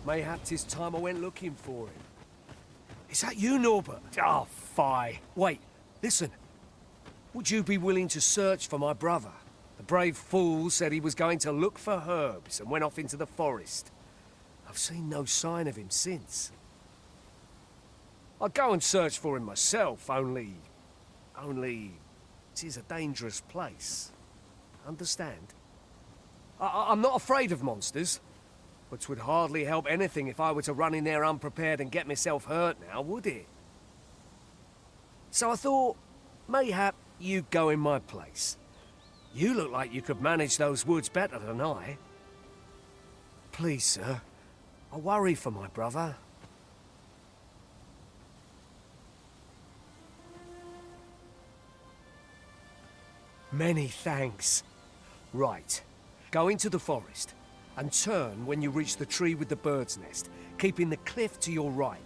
Mayhap 'tis time I went looking for him. Is that you, Norbert? Oh, fie. Wait, listen. Would you be willing to search for my brother? The brave fool said he was going to look for herbs and went off into the forest. I've seen no sign of him since. I'd go and search for him myself, only... it is a dangerous place. Understand? I'm not afraid of monsters, but 'twould hardly help anything if I were to run in there unprepared and get myself hurt now, would it? So I thought, mayhap you'd go in my place. You look like you could manage those woods better than I. Please, sir, I worry for my brother. Many thanks. Right. Go into the forest and turn when you reach the tree with the bird's nest, keeping the cliff to your right.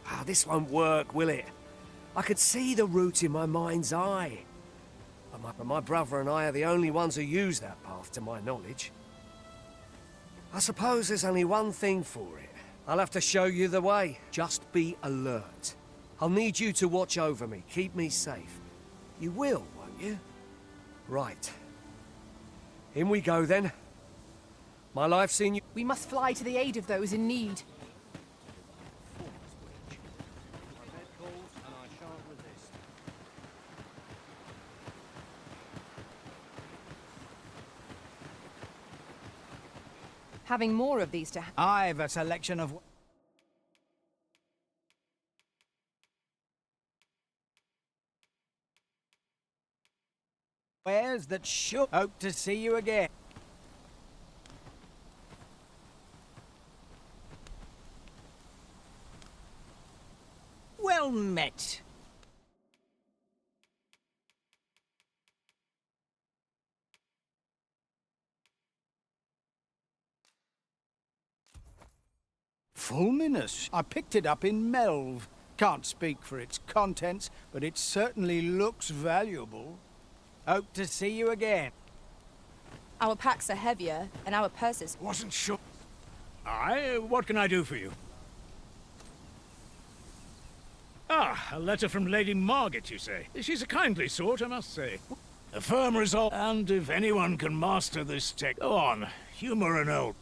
Ah, this won't work, will it? I could see the route in my mind's eye. But my brother and I are the only ones who use that path, to my knowledge. I suppose there's only one thing for it. I'll have to show you the way. Just be alert. I'll need you to watch over me, keep me safe. You will, won't you? Right. In we go, then. My life's seen you... We must fly to the aid of those in need. Having more of these to... I've a selection of... wares that should... Hope to see you again. Well met. Fulminous. I picked it up in Melv. Can't speak for its contents, but it certainly looks valuable. Hope to see you again. Our packs are heavier, and our purses... Wasn't sure. Aye, what can I do for you? Ah, a letter from Lady Margit, you say? She's a kindly sort, I must say. A firm resolve, and if anyone can master this tech... Go on, humor an old...